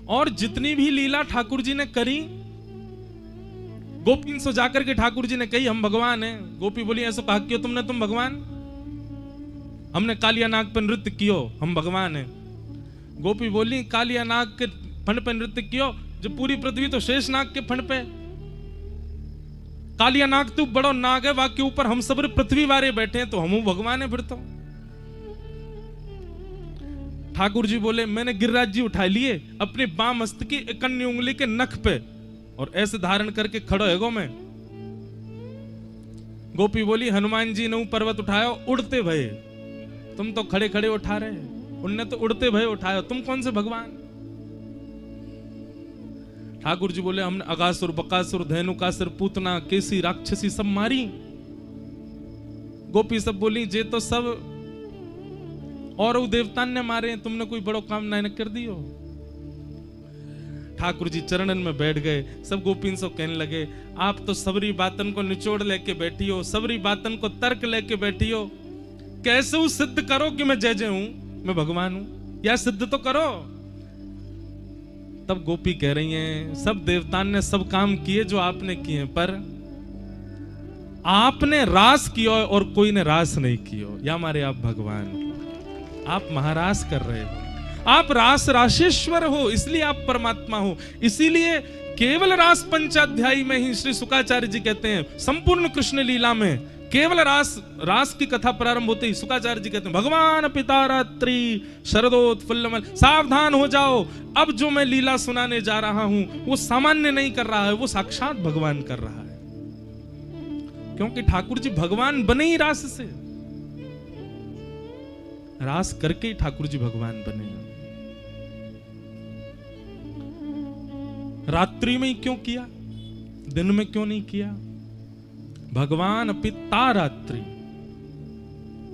और जितनी भी लीला ठाकुर जी ने करी, गोपिन से जाकर के ठाकुर जी ने कही हम भगवान हैं। गोपी बोली ऐसा कहा क्यों तुमने, तुम भगवान? हमने कालिया नाग पर नृत्य कियो, हम भगवान हैं। गोपी बोली कालिया नाग के फण पे नृत्य कियो, जब पूरी पृथ्वी तो शेष नाग के फण पे। कालिया नाग तू बड़ो नाग है, वाक्य ऊपर हम सब पृथ्वी वारे बैठे हैं, तो हम भगवान है फिर तो। ठाकुर जी बोले मैंने गिरिराज जी उठा लिए अपनी बाम हस्त की इकन्नी उंगली के नख पे और ऐसे धारण करके खड़ो है गो मैं। गोपी बोली हनुमान जी ने पर्वत उठाया उड़ते भये, तुम तो खड़े खड़े उठा रहे, उनने तो उड़ते भये उठाया, तुम कौन से भगवान? ठाकुर जी बोले हमने अगासुर बकासुर धेनुकासुर पूतना केसी राक्षसी सब मारी। गोपी सब बोली जे तो सब और देवता ने मारे, तुमने कोई बड़ो काम ना कर दियो। ठाकुर जी चरणन में बैठ गए। सब गोपीन से कहने लगे आप तो सबरी बातन को निचोड़ लेके बैठी हो, सबरी बातन को तर्क लेके बैठी हो, कैसे वो सिद्ध करो कि मैं जय जय हूं, मैं भगवान हूं, या सिद्ध तो करो। तब गोपी कह रही हैं सब देवतान ने सब काम किए जो आपने किए, पर आपने रास किया और कोई ने रास नहीं किया, या हमारे आप भगवान हो, आप महारास कर रहे हो, आप रास राशेश्वर हो, इसलिए आप परमात्मा हो। इसीलिए केवल रास पंचाध्यायी में ही श्री शुकाचार्य जी कहते हैं संपूर्ण कृष्ण लीला में केवल रास की कथा प्रारंभ होते ही शुकाचार्य जी कहते हैं भगवान पिता रात्रि शरदोत्फुल्लमल, सावधान हो जाओ, अब जो मैं लीला सुनाने जा रहा हूं वो सामान्य नहीं कर रहा है, वो साक्षात भगवान कर रहा है। क्योंकि ठाकुर जी भगवान बने ही रास से, रास करके ही ठाकुर जी भगवान बने। रात्रि में ही क्यों किया, दिन में क्यों नहीं किया? भगवान पिता रात्रि,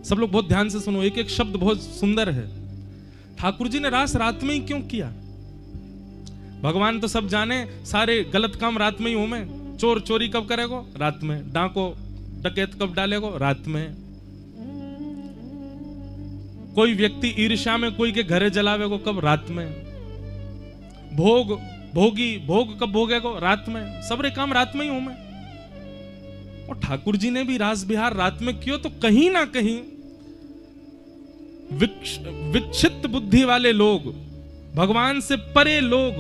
सब लोग बहुत ध्यान से सुनो, एक एक शब्द बहुत सुंदर है। ठाकुर जी ने रास रात में ही क्यों किया? भगवान तो सब जाने सारे गलत काम रात में ही हो में, चोर चोरी कब करेगो? रात में। डाको डकैत कब डालेगो? रात में। कोई व्यक्ति ईर्ष्या में कोई के घरे जलावेगो कब? रात में। भोग कब भोगेगो? रात में। सबरे काम रात में ही हो में। और ठाकुर जी ने भी रास बिहार रात में कियो, तो कहीं ना कहीं विक्षिप्त बुद्धि वाले लोग, भगवान से परे लोग,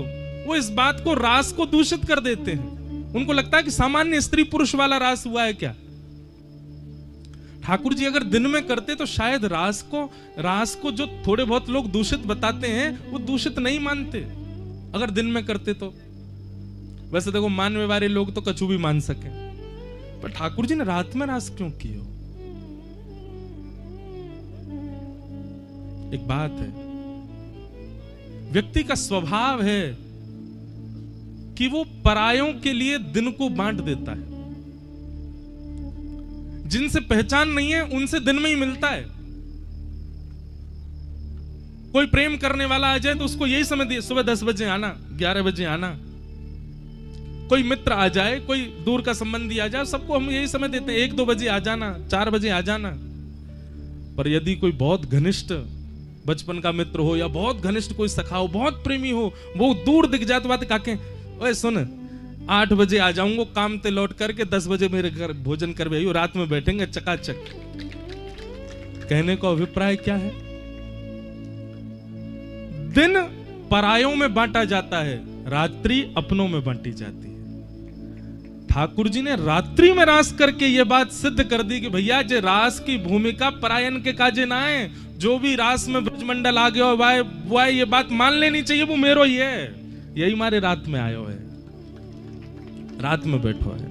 वो इस बात को रास को दूषित कर देते हैं। उनको लगता है कि सामान्य स्त्री पुरुष वाला रास हुआ है क्या। ठाकुर जी अगर दिन में करते तो शायद रास को जो थोड़े बहुत लोग दूषित बताते हैं वो दूषित नहीं मानते, अगर दिन में करते तो। वैसे देखो मानने वाले लोग तो कछु भी मान सके, पर ठाकुर जी ने रात में रास क्यों किया? एक बात है, व्यक्ति का स्वभाव है कि वो परायों के लिए दिन को बांट देता है। जिनसे पहचान नहीं है उनसे दिन में ही मिलता है। कोई प्रेम करने वाला आ जाए तो उसको यही समय दिए, सुबह 10 बजे आना, 11 बजे आना। कोई मित्र आ जाए, कोई दूर का संबंधी आ जाए, सबको हम यही समय देते हैं, 1-2 बजे आ जाना, 4 बजे आ जाना। पर यदि कोई बहुत घनिष्ठ बचपन का मित्र हो या बहुत घनिष्ठ कोई सखा हो, बहुत प्रेमी हो, वो दूर दिख जाए तो बात काके, ओए सुन 8 बजे आ जाऊंगा काम से लौट करके, 10 बजे मेरे घर भोजन कर भी, रात में बैठेंगे चकाचक। कहने का अभिप्राय क्या है? दिन परायों में बांटा जाता है, रात्रि अपनों में बांटी जाती है। ठाकुर जी ने रात्रि में रास करके यह बात सिद्ध कर दी कि भैया जे रास की भूमिका परायण के काजे ना है, जो भी रास में ब्रजमंडल आ गया वो ये बात मान लेनी चाहिए, वो मेरो ही है, यही हमारे रात में आयो है, रात में बैठो है।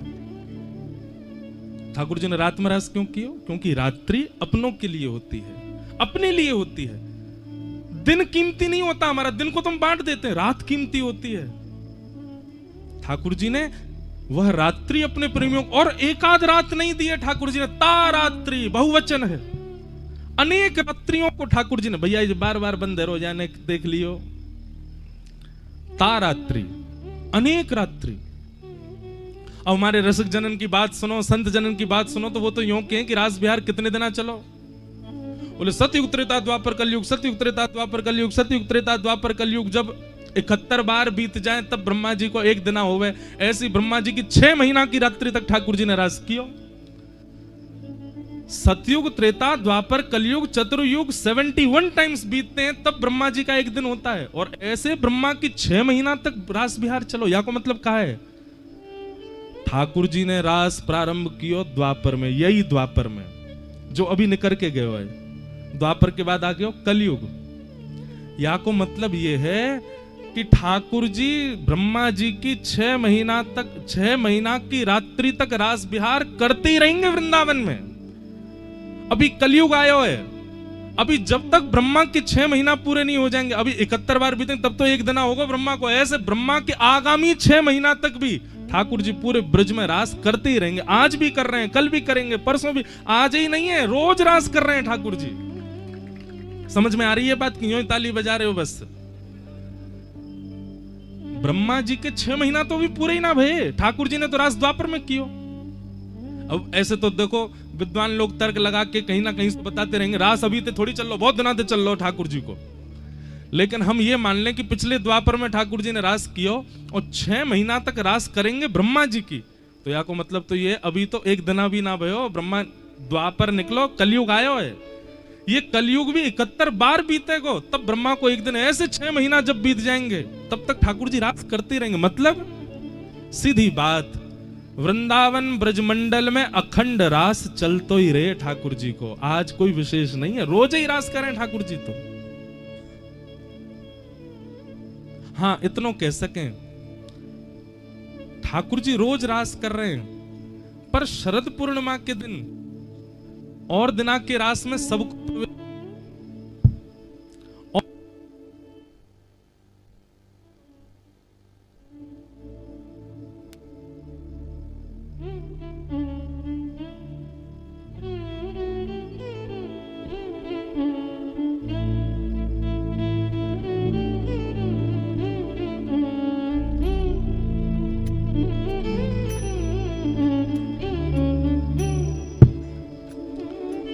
ठाकुर जी ने रात में रास क्यों किया? क्योंकि रात्रि अपनों के लिए होती है, अपने लिए होती है। दिन कीमती नहीं होता हमारा, दिन को तुम बांट देते हैं, रात कीमती होती है। ठाकुर जी ने वह रात्रि अपने प्रेमियों को, और एकाध रात नहीं दी है ठाकुर जी ने, तारात्रि बहुवचन है, अनेक रात्रियों को ठाकुर जी ने, भैया ये बार बार बंद हो जाने देख लियो, तारात्रि अनेक रात्रि। अब हमारे रसिक जनन की बात सुनो, संत जनन की बात सुनो, तो वो तो यूं कहें कि रास बिहार कितने दिना चलो, बोले सतयुग त्रेता द्वापर कलयुग, सतयुग त्रेता द्वापर कलयुग, सतयुग त्रेता द्वापर कलयुग। जब 71 बार बीत जाए तब ब्रह्मा जी को एक दिन होवे, ऐसी ब्रह्मा जी की 6 महीना की रात्रि तक ठाकुर जी ने रास कियो। सतयुग, त्रेता, द्वापर, कलयुग, चतुर्युग 71 टाइम्स बीतते हैं तब ब्रह्मा जी का एक दिन होता है। और ऐसे ब्रह्मा की 6 महीना तक रास विहार चलो, या को मतलब कहा है ठाकुर जी ने रास प्रारंभ कियो द्वापर में, यही द्वापर में जो अभी निकल के गए है। द्वापर के बाद आ गयो कलयुग। या को मतलब ये है कि ठाकुर जी ब्रह्मा जी की 6 महीना की रात्रि तक रास विहार करते ही रहेंगे वृंदावन में। अभी कलयुग आयो है, अभी जब तक ब्रह्मा के 6 महीना पूरे नहीं हो जाएंगे, अभी 71 बार बीतेंगे तब तो एक दिन होगा ब्रह्मा को। ऐसे ब्रह्मा के आगामी 6 महीना तक भी ठाकुर जी पूरे ब्रज में रास करते ही रहेंगे। आज भी कर रहे हैं, कल भी करेंगे, परसों भी, आज ही नहीं है, रोज रास कर रहे हैं ठाकुर जी। समझ में आ रही है बात? क्यों ताली बजा रहे हो? बस ब्रह्मा जी के 6 महीना तो भी पूरे ही ना भये, ठाकुर जी ने तो रास द्वापर में कियो। अब ऐसे तो देखो विद्वान लोग तर्क लगा के कहीं ना कहीं से बताते रहेंगे रास अभी तो थोड़ी चल लो, बहुत दिना से चल लो ठाकुर जी को। लेकिन हम ये मान लें कि पिछले द्वापर में ठाकुर जी ने रास कियो और 6 महीना तक रास करेंगे ब्रह्मा जी की, तो या को मतलब तो ये अभी तो एक दिना भी ना भयो, ब्रह्मा द्वापर निकलो, कलयुग आयो है। ये कलयुग भी 71 बार बीतेगो तब ब्रह्मा को एक दिन, ऐसे 6 महीना जब बीत जाएंगे तब तक ठाकुर जी रास करते रहेंगे। मतलब सीधी बात, वृंदावन ब्रजमंडल में अखंड रास चलतो ही रहे ठाकुर जी को। आज कोई विशेष नहीं है, रोज ही रास करें ठाकुर जी तो। हां इतनो कह सकें ठाकुर जी रोज रास कर रहे हैं, पर शरद पूर्णिमा के दिन और दिना के रास में सबको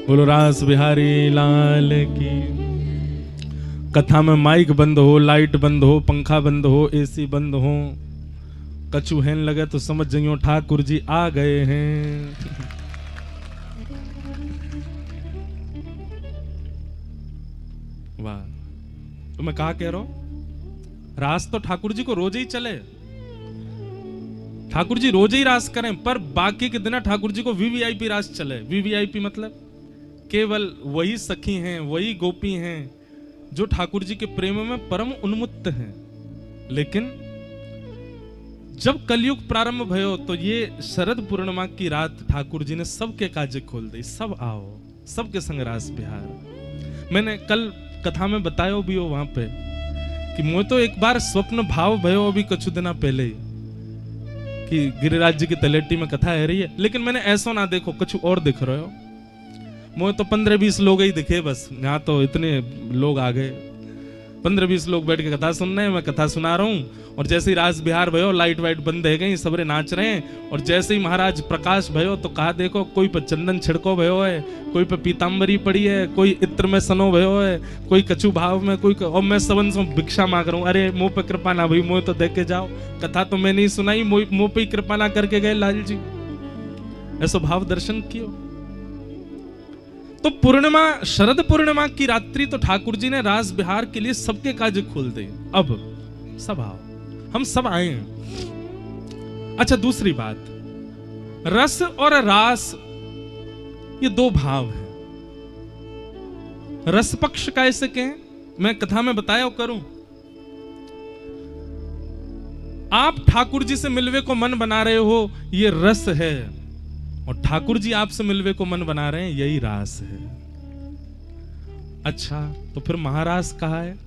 बोलो रास बिहारी लाल की। कथा में माइक बंद हो, लाइट बंद हो, पंखा बंद हो, एसी बंद हो, कछु हेन लगे तो समझ जाइयो ठाकुर जी आ गए हैं। वाह, तो मैं कहा कह रहा हूं रास तो ठाकुर जी को रोज ही चले, ठाकुर जी रोज ही रास करें, पर बाकी के दिन ठाकुर जी को वीवीआईपी रास चले। वीवीआईपी मतलब केवल वही सखी हैं, वही गोपी हैं जो ठाकुर जी के प्रेम में परम उन्मुक्त हैं। लेकिन जब कलयुग प्रारंभ भयो तो ये शरद पूर्णिमा की रात ठाकुर जी ने सबके काजे खोल दी, सब आओ, सबके संग रास बिहार। मैंने कल कथा में बतायो भी हो वहां पे कि मुझे तो एक बार स्वप्न भाव भयो अभी कुछ दिना पहले ही कि गिरिराज जी की तलेटी में कथा है रही है, लेकिन मैंने ऐसा ना देखो, कुछ और दिख रहे हो। मुझे तो 15-20 लोग ही दिखे बस, यहाँ तो इतने लोग आ गए, 15-20 लोग बैठ के कथा सुन रहे हैं, मैं कथा सुना रहा हूँ। और जैसे ही रास बिहार भयो, लाइट वाइट बंद है गई, सबरे नाच रहे हैं। और जैसे ही महाराज प्रकाश भयो तो कहा देखो कोई पे चंदन छिड़को भयो है, कोई पे पीताम्बरी पड़ी है, कोई इत्र में सनो भयो है, कोई कछु भाव में, कोई और मैं सबन से भिक्षा मांग रहा हूँ। अरे मुंह पे कृपा ना भाई, मुँह तो देख के जाओ, कथा तो मैं नहीं सुनाई, मुंह पे कृपा ना करके गए लाल जी। ऐसा भाव दर्शन कियो। तो पूर्णिमा, शरद पूर्णिमा की रात्रि तो ठाकुर जी ने रास बिहार के लिए सबके काज खोल दिए। अब सब आओ, हम सब आए हैं। अच्छा दूसरी बात, रस और रास ये दो भाव हैं। रस पक्ष कैसे कहें, मैं कथा में बताया करूं। आप ठाकुर जी से मिलवे को मन बना रहे हो, ये रस है, और ठाकुर जी आपसे मिलवे को मन बना रहे हैं, यही रास है। अच्छा तो फिर महारास कहा है?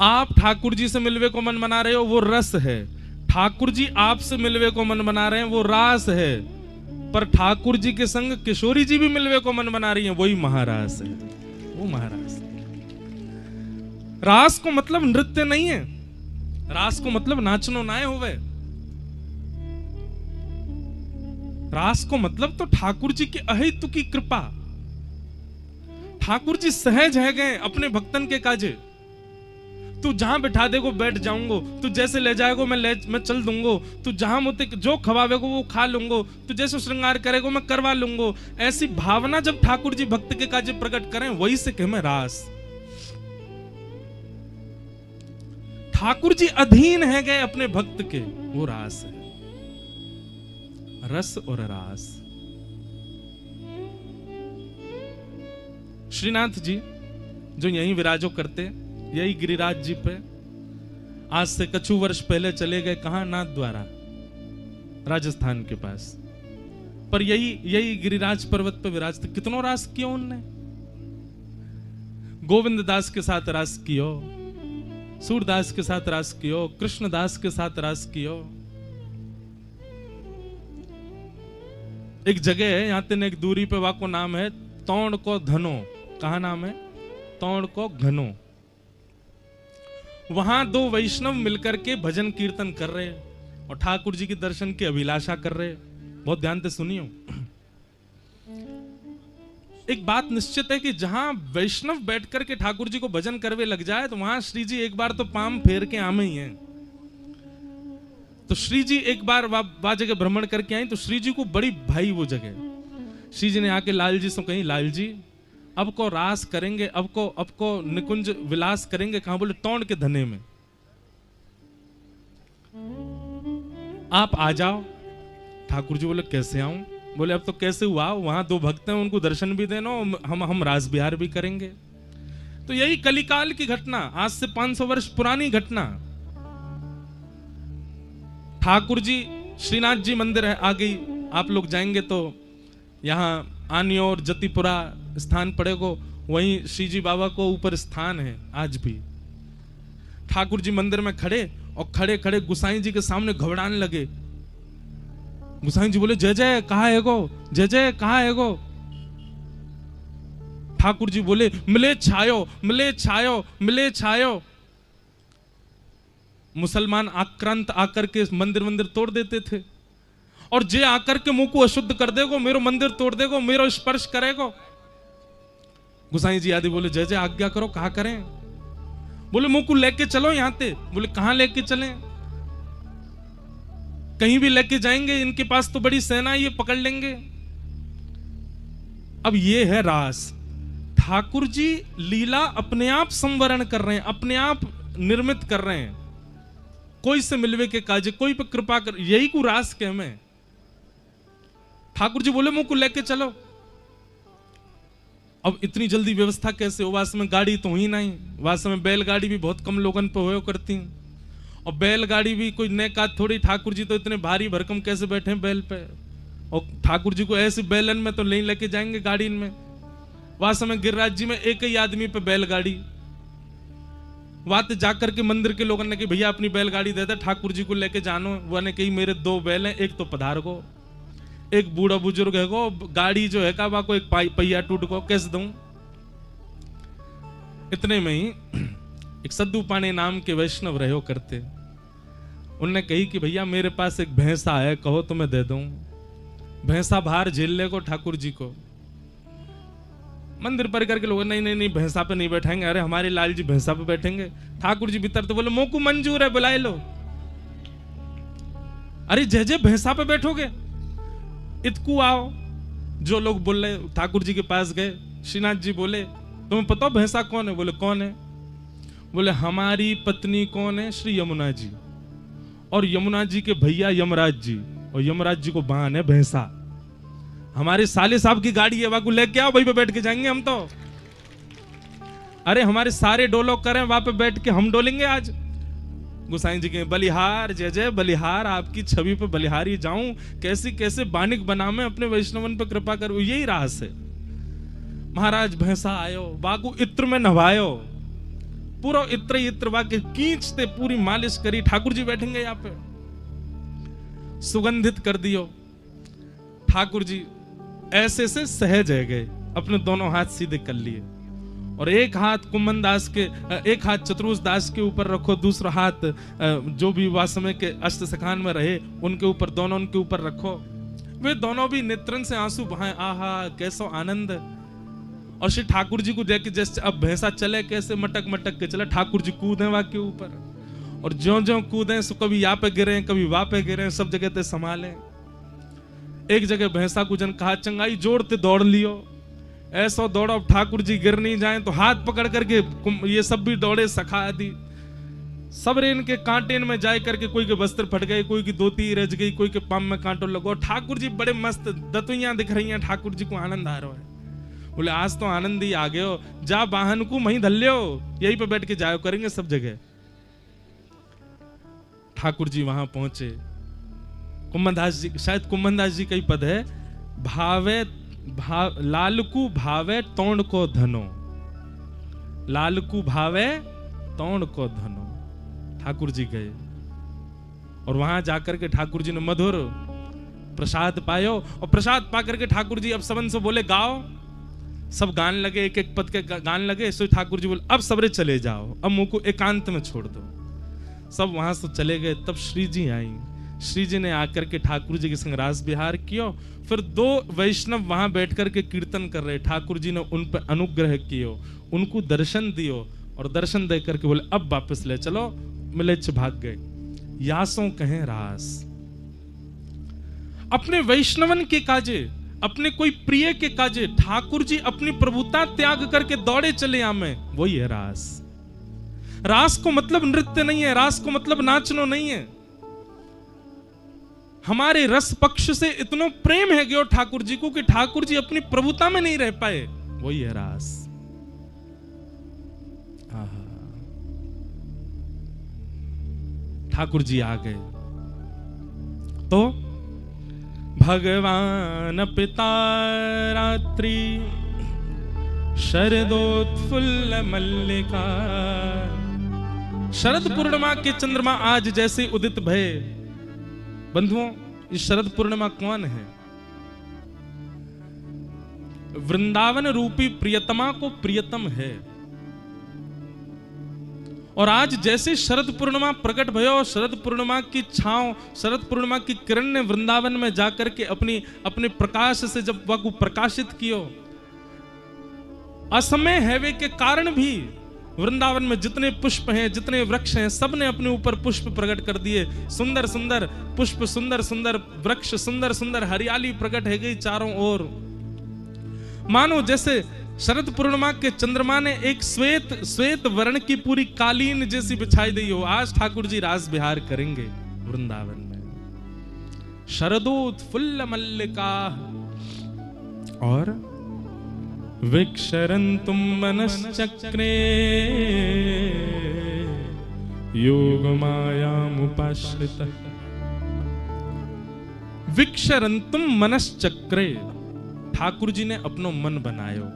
आप ठाकुर जी से मिलवे को मन बना रहे हो, वो रस है। ठाकुर जी आपसे मिलवे को मन बना रहे हैं, वो रास है। पर ठाकुर जी के संग किशोरी जी भी मिलवे को मन बना रही हैं, वही महारास है, वो महारास है। रास को मतलब नृत्य नहीं है, रास को मतलब नाचनो नाय होवे। रास को मतलब तो ठाकुर जी की अहेतु की कृपा। ठाकुर जी सहज है गए अपने भक्तन के काजे, तू जहां बिठा देगो बैठ जाऊंगो, तू जैसे ले जाएगो मैं चल दूंगो, तू जहां मुझे जो खवावेगो वो खा लूंगो, तू जैसे श्रृंगार करेगो मैं करवा लूंगो। ऐसी भावना जब ठाकुर जी भक्त के काज प्रकट करें, वही से कहें रास। ठाकुर जी अधीन है गए अपने भक्त के, वो रास है, रस और रास। श्रीनाथ जी जो यहीं विराजो करते, यही गिरिराज जी पे आज से कछु वर्ष पहले चले गए, कहां? नाथ द्वारा, राजस्थान के पास। पर यही गिरिराज पर्वत पे विराजते। कितनों रास किया उनने। गोविंद दास के साथ रास कियो, सूरदास के साथ रास कियो, कृष्णदास के साथ रास कियो। एक जगह है यहां तेने एक दूरी पे, वाको नाम है तौण को धनो। कहा नाम है? तौण को घनो। वहां दो वैष्णव मिलकर के भजन कीर्तन कर रहे हैं और ठाकुर जी के दर्शन की अभिलाषा कर रहे हैं। बहुत ध्यान से सुनियो। एक बात निश्चित है कि जहां वैष्णव बैठ करके ठाकुर जी को भजन करवे लग जाए, तो वहां श्री जी एक बार तो पाम फेर के आमे ही हैं। तो श्री जी एक बार वह जगह भ्रमण करके आई, तो श्री जी को बड़ी भाई वो जगह। श्री जी ने आके लाल जी से कही, लाल जी अब को रास करेंगे, अब को निकुंज विलास करेंगे। कहां? बोले तौण के धने में। आप आ जाओ। ठाकुर जी बोले कैसे आऊं? बोले अब तो कैसे हुआ, वहां दो भक्त हैं, उनको दर्शन भी देना, हम रास बिहार भी करेंगे। तो यही कलिकाल की घटना, आज से 500 वर्ष पुरानी घटना। ठाकुर जी श्रीनाथ जी मंदिर है, आ गई। आप लोग जाएंगे तो यहाँ आनी और जतिपुरा स्थान पड़ेगो, वहीं श्री जी बाबा को ऊपर स्थान है आज भी। ठाकुर जी मंदिर में खड़े और खड़े खड़े गुसाई जी के सामने घबराने लगे। गुसाई जी बोले जय जय कहाँ है गो, जय जय कहाँ है गो। ठाकुर जी बोले मिले छायो, मिले छायो, मिले छायो। मुसलमान आक्रांत आकर के मंदिर तोड़ देते थे, और जे आकर के मुंह को अशुद्ध कर देगो, मेरो मंदिर तोड़ देगो, मेरो स्पर्श करेगो। गुसाई जी आदि बोले जय जय आज्ञा करो, कहा करें? बोले मुंह को लेके चलो यहां से। बोले कहां लेके चलें? कहीं भी लेके जाएंगे, इनके पास तो बड़ी सेना, ये पकड़ लेंगे। अब ये है रास। ठाकुर जी लीला अपने आप संवरण कर रहे हैं, अपने आप निर्मित कर रहे हैं। कोई से मिलवे के काजे, कोई पे कृपा कर, यही को रास के हमें। ठाकुर जी बोले मुंह को लेके चलो। अब इतनी जल्दी व्यवस्था कैसे हो? वास्तव में गाड़ी तो हुई नहीं, वास्तव में बैलगाड़ी भी बहुत कम लोगन पे हो करती, और बैलगाड़ी भी कोई नए का थोड़ी। ठाकुर जी तो इतने भारी भरकम कैसे बैठे हैं बैल पे, और ठाकुर जी को ऐसे बैलन में तो नहीं लेके जाएंगे गाड़ी में। वास्तव में गिरिराज जी में एक ही आदमी पे बैलगाड़ी। बात जाकर के मंदिर के लोगों ने कही भैया अपनी बैलगाड़ी दे दे, ठाकुर जी को लेके जानो। वो ने कही मेरे 2 बैल हैं, एक तो पधार गो, एक बूढ़ा बुजुर्ग है गो, गाड़ी जो है का वहां को एक पहिया टूट को कैसे दूं। इतने में ही एक सद्दू पाने नाम के वैष्णव रहो करते, उनने कही कि भैया मेरे पास एक भैंसा है, कहो तो मैं दे दूं। भैंसा भार झेल ले को ठाकुर जी को। मंदिर परिकर के लोग नहीं भैंसा पे नहीं बैठाएंगे। अरे हमारे लाल जी भैंसा पे बैठेंगे। ठाकुर जी भीतर तो बोले मोकू मंजूर है, बुलाए लो। अरे जय जय भैंसा पे बैठोगे, इतकू आओ। जो लोग बोल रहे ठाकुर जी के पास गए। श्रीनाथ जी बोले तुम्हें पता भैंसा कौन है? बोले कौन है? बोले हमारी पत्नी कौन है? श्री यमुना जी, और यमुना जी के भैया यमराज जी, और यमराज जी को वाहन है भैंसा। हमारे साले साहब की गाड़ी है, वहां को लेके आओ, वहीं पे बैठ के जाएंगे हम तो। अरे हमारे सारे डोलो करें, वहां पे बैठ के हम डोलेंगे आज। गुसाई जी के बलिहार, जय जय बलिहार, आपकी छवि पे बलिहारी जाऊं, कैसे कैसे बानिक बनावे, अपने वैष्णवन पे कृपा करो। यही रास है। महाराज भैंसा आयो, बागु इत्र में नवायो, पूरा इत्र वाके खींचते, पूरी मालिश करी। ठाकुर जी बैठेंगे यहाँ पे, सुगंधित कर दियो। ठाकुर जी ऐसे से सहज है गए, अपने दोनों हाथ सीधे कर लिए, और एक हाथ कुम्मन दास के, एक हाथ चतुर्स दास के ऊपर रखो, दूसरा हाथ जो भी वासमय के अष्ट सखान में रहे उनके ऊपर, दोनों उनके ऊपर रखो। वे दोनों भी नेत्रन से आंसू बहाए, आहा कैसो आनंद। और श्री ठाकुर जी को देख के जैसे अब भैंसा चले कैसे मटक मटक के चला, ठाकुर जी कूदे वहां के ऊपर, और ज्यो ज्यो कूदे सो कभी यहाँ पे गिरे कभी वहां पे गिरे, सब जगह ते संभाले। एक जगह भैंसा को जन कहा चंगाई जोड़ते दौड़ लियो, ऐसा दौड़ो अब ठाकुर जी गिर नहीं जाए, तो हाथ पकड़ करके ये सब भी दौड़े, सखा आदि सब रेन के कांटे में जाए करके, कोई के वस्त्र फट गए, कोई की धोती रच गई, कोई के पाम में कांटो लगो। ठाकुर जी बड़े मस्त दतुइयां दिख रही हैं, ठाकुर जी को आनंद आ रहा है। बोले आज तो आनंद ही आ गए हो, जा वाहन को वहीं धल्यो, यहीं पे बैठ के जायो करेंगे सब जगह। ठाकुर जी वहां पहुंचे, कुम्भनदास जी, शायद कुम्भनदास जी का ही पद है, लालकू भावे तोड़ को धनो, लालकू भावे तोड़ को धनो। ठाकुर जी गए और वहां जाकर के ठाकुर जी ने मधुर प्रसाद पायो, और प्रसाद पा करके ठाकुर जी अब सबन से बोले गाओ, सब गान लगे, एक एक पद के गान लगे। सो ठाकुर जी बोले अब सबरे चले जाओ, अब मुंह को एकांत में छोड़ दो। सब वहां से चले गए। तब श्री जी आई, श्री जी ने आकर के ठाकुर जी के संग रास विहार किया। फिर दो वैष्णव वहां बैठ करके कीर्तन कर रहे, ठाकुर जी ने उन पर अनुग्रह कियो, उनको दर्शन दियो, और दर्शन दे करके बोले अब वापस ले चलो, मिलेच्छ भाग गए। यासों कहें रास, अपने वैष्णवन के काजे, अपने कोई प्रिय के काजे ठाकुर जी अपनी प्रभुता त्याग करके दौड़े चले आमे, वही है रास। रास को मतलब नृत्य नहीं है, रास को मतलब नाचनो नहीं है। हमारे रस पक्ष से इतना प्रेम है गयो ठाकुर जी को कि ठाकुर जी अपनी प्रभुता में नहीं रह पाए, वही है रास। ठाकुर जी आ गए तो भगवान पिता रात्रि शरदोत्फुल्ल मल्लिका, शरद पूर्णिमा के चंद्रमा आज जैसे उदित भये। बंधुओं, इस शरद पूर्णिमा कौन है? वृंदावन रूपी प्रियतमा को प्रियतम है। और आज जैसे शरद पूर्णिमा प्रकट भयो, शरद पूर्णिमा की छांव, शरद पूर्णिमा की किरण ने वृंदावन में जाकर के अपने प्रकाश से जब वह को प्रकाशित कियो, असमय हैवे के कारण भी वृंदावन में जितने पुष्प हैं, जितने वृक्ष हैं, सब ने अपने ऊपर पुष्प प्रकट कर दिए। सुंदर सुंदर पुष्प, सुंदर सुंदर वृक्ष, सुंदर सुंदर हरियाली प्रकट है गई चारों ओर। मानो जैसे शरद पूर्णिमा के चंद्रमा ने एक श्वेत वर्ण की पूरी कालीन जैसी बिछाई दी हो। आज ठाकुर जी रास विहार करेंगे वृंदावन में। शरदोत्फुल्ल मल्लिका और विक्षरन्तुम मनश्चक्रे योगमायामुपाश्रितः। विक्षरन्तुम मनश्चक्रे, ठाकुर जी ने अपनो मन बनायो।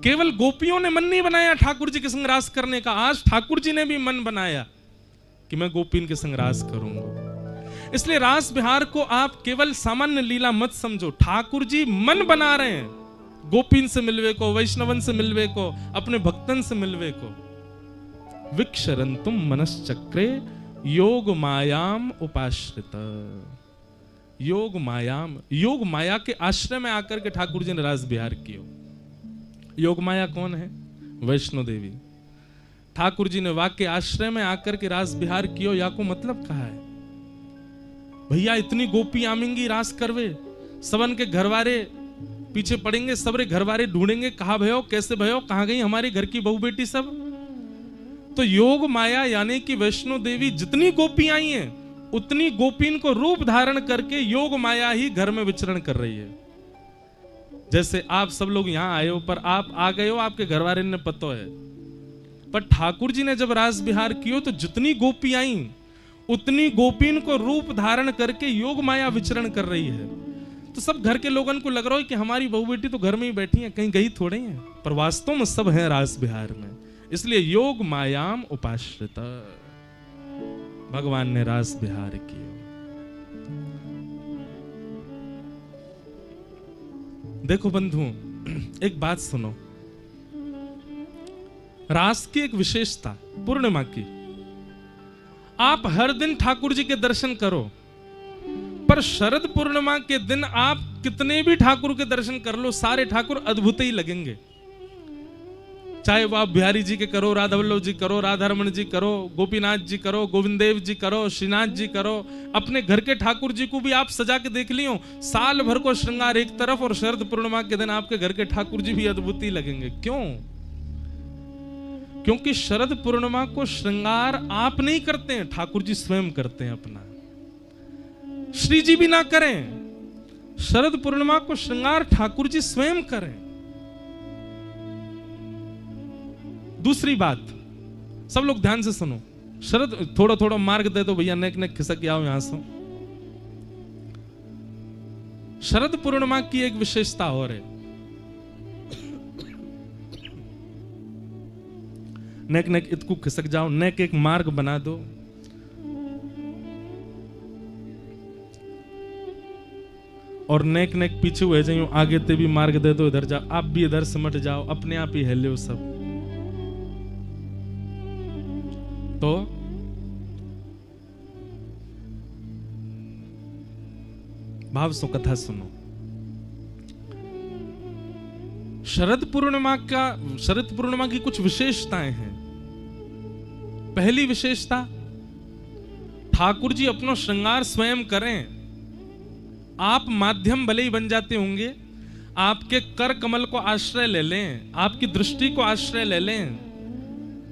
केवल गोपियों ने मन नहीं बनाया ठाकुर जी के संग रास करने का, आज ठाकुर जी ने भी मन बनाया कि मैं गोपीन के संग रास करूंगा। इसलिए रास विहार को आप केवल सामान्य लीला मत समझो, ठाकुर जी मन बना रहे हैं गोपीन से मिलवे को, वैष्णवन से मिलवे को, अपने भक्तन से मिलवे को। विक्षरन्तुम मनश्चक्रे योग मायाम उपाश्रित। योग मायाम, योग माया के आश्रय में आकर के ठाकुर जी ने रास विहार किया। योग माया कौन है? वैष्णो देवी। ठाकुर जी ने वाक्य आश्रय में आकर के रास विहार कियो, या को मतलब कहा है भैया इतनी गोपी आमेंगी रास करवे, सबन के घरवारे पीछे पड़ेंगे, सबरे घरवारे ढूंढेंगे कहाँ भयो, कैसे भयो, कहाँ गई हमारी घर की बहू बेटी सब। तो योग माया यानी कि वैष्णो देवी जितनी गोपी आई हैं, उतनी गोपीन को रूप धारण करके योग माया ही घर में विचरण कर रही है। जैसे आप सब लोग यहां आए हो, पर आप आ गए हो, आपके घरवाले ने पतो है, पर ठाकुर जी ने जब रास विहार कियो तो जितनी गोपी आई, उतनी गोपीन को रूप धारण करके योग माया विचरण कर रही है। तो सब घर के लोगों को लग रहा है कि हमारी बहू बेटी तो घर में ही बैठी है, कहीं गई थोड़े हैं, पर वास्तव में सब है रास विहार में। इसलिए योग मायाम उपाश्रित, भगवान ने रास विहार किया। देखो बंधुओं, एक बात सुनो, रास की एक विशेषता पूर्णिमा की, आप हर दिन ठाकुर जी के दर्शन करो, पर शरद पूर्णिमा के दिन आप कितने भी ठाकुर के दर्शन कर लो, सारे ठाकुर अद्भुत ही लगेंगे। चाहे वो आप बिहारी जी के करो, राधा वल्लभ जी करो, राधारमण जी करो, गोपीनाथ जी करो, गोविंद देव जी करो, श्रीनाथ जी करो, अपने घर के ठाकुर जी को भी आप सजा के देख लियो, साल भर को श्रृंगार एक तरफ और शरद पूर्णिमा के दिन आपके घर के ठाकुर जी भी अद्भुत ही लगेंगे। क्यों? क्योंकि शरद पूर्णिमा को श्रृंगार आप नहीं करते हैं, ठाकुर जी स्वयं करते हैं अपना। श्री जी भी ना करें, शरद पूर्णिमा को श्रृंगार ठाकुर जी स्वयं करें। दूसरी बात, सब लोग ध्यान से सुनो, शरद थोड़ा थोड़ा मार्ग दे दो भैया, नेक नेक खिसक आओ यहां से। शरद पूर्णिमा की एक विशेषता और है, नेक नेक इतकू खिसक जाओ, नेक एक मार्ग बना दो। और नेक नेक पीछे हुए जाइयो, आगे ते भी मार्ग दे दो, इधर जाओ, आप भी इधर सिमट जाओ, अपने आप ही हिले सब। तो भाव सो कथा सुनो। शरद पूर्णिमा की कुछ विशेषताएं हैं। पहली विशेषता, ठाकुर जी अपना श्रृंगार स्वयं करें। आप माध्यम भले ही बन जाते होंगे, आपके कर कमल को आश्रय ले लें, आपकी दृष्टि को आश्रय ले लें,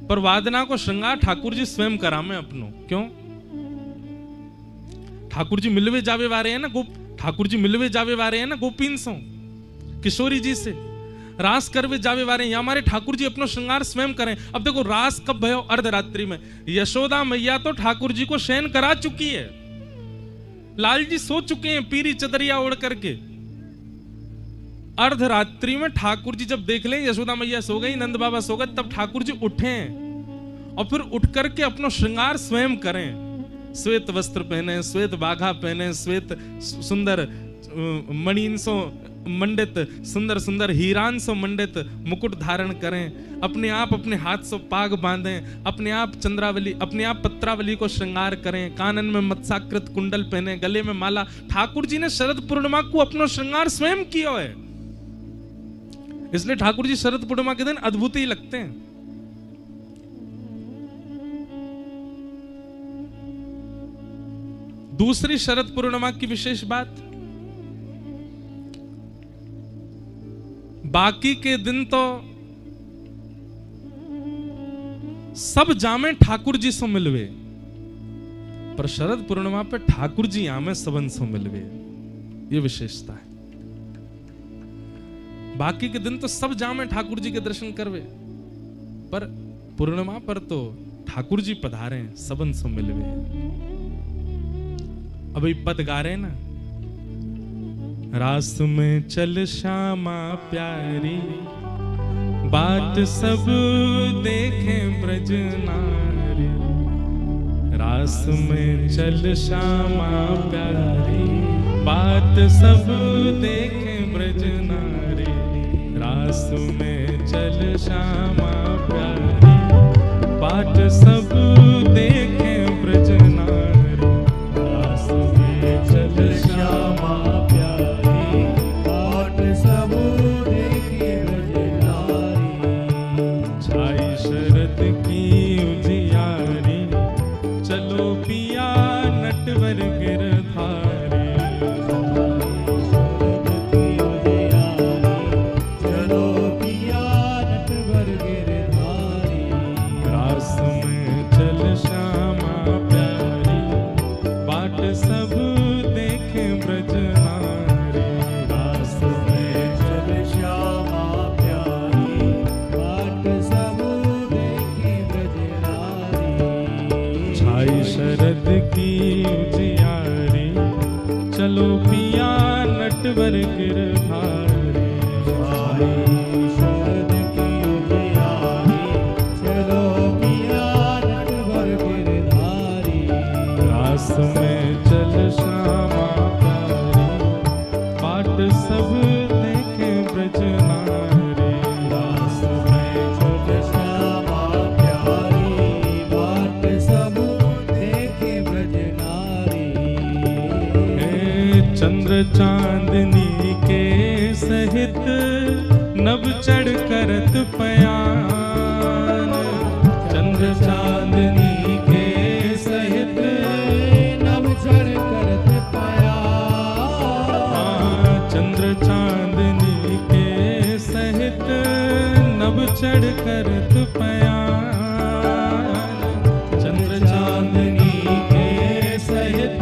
पर वादना को श्रृंगार ठाकुर जी स्वयं करामे अपनो। क्यों? ठाकुर जी मिलवे जावे वारे हैं ना, ठाकुर जी मिलवे जावे वारे हैं ना गोपीन सो, किशोरी जी से रास करवे जावे वारे हैं, हमारे ठाकुर जी अपनो श्रृंगार स्वयं करें। अब देखो रास कब भयो? अर्धरात्रि में। यशोदा मैया तो ठाकुर जी को शयन करा चुकी है, लाल जी सो चुके हैं पीरी चदरिया ओढ़ करके। अर्धरात्रि में ठाकुर जी जब देख लें यशोदा मैया सो गई, नंद बाबा सो गए, तब ठाकुर जी उठे और फिर उठ करके अपना श्रृंगार स्वयं करें। श्वेत वस्त्र पहने, श्वेत बाघा पहने, श्वेत सुंदर मणिन सो मंडित, सुंदर सुंदर हीरान सो मंडित मुकुट धारण करें, अपने आप अपने हाथ से पाग बांधें, अपने आप चंद्रावली, अपने आप पत्रावली को श्रृंगार करें, कानन में मत्स्याकृत कुंडल पहने, गले में माला। ठाकुर जी ने शरद पूर्णिमा को अपना श्रृंगार स्वयं किया है, इसलिए ठाकुर जी शरद पूर्णिमा के दिन अद्भुत ही लगते हैं। दूसरी शरद पूर्णिमा की विशेष बात, बाकी के दिन तो सब जामे ठाकुर जी से मिलवे, पर शरद पूर्णिमा पे ठाकुर जी आमे सबन से मिलवे, ये विशेषता है। बाकी के दिन तो सब जामे ठाकुर जी के दर्शन करवे, पर पूर्णिमा पर तो ठाकुर जी पधारे सबन से मिलवे। अभी पद गा रहे ना, रास में चल श्यामा प्यारी, बात सब देखें ब्रज नारी। रास में चल श्यामा प्यारी, बात सब देखें ब्रज नारी। रास में चल श्यामा प्यारी, बात सब देखें ब्रज नारी। रास में चल श्यामा चंद्र चांदनी के सहित नभ चढ़ करत पयान। चंद्र चांदनी के सहित नभ चढ़ करत पयान। चंद्र चांदनी के सहित नभ चढ़ करत पयान। चंद्र चांदनी के सहित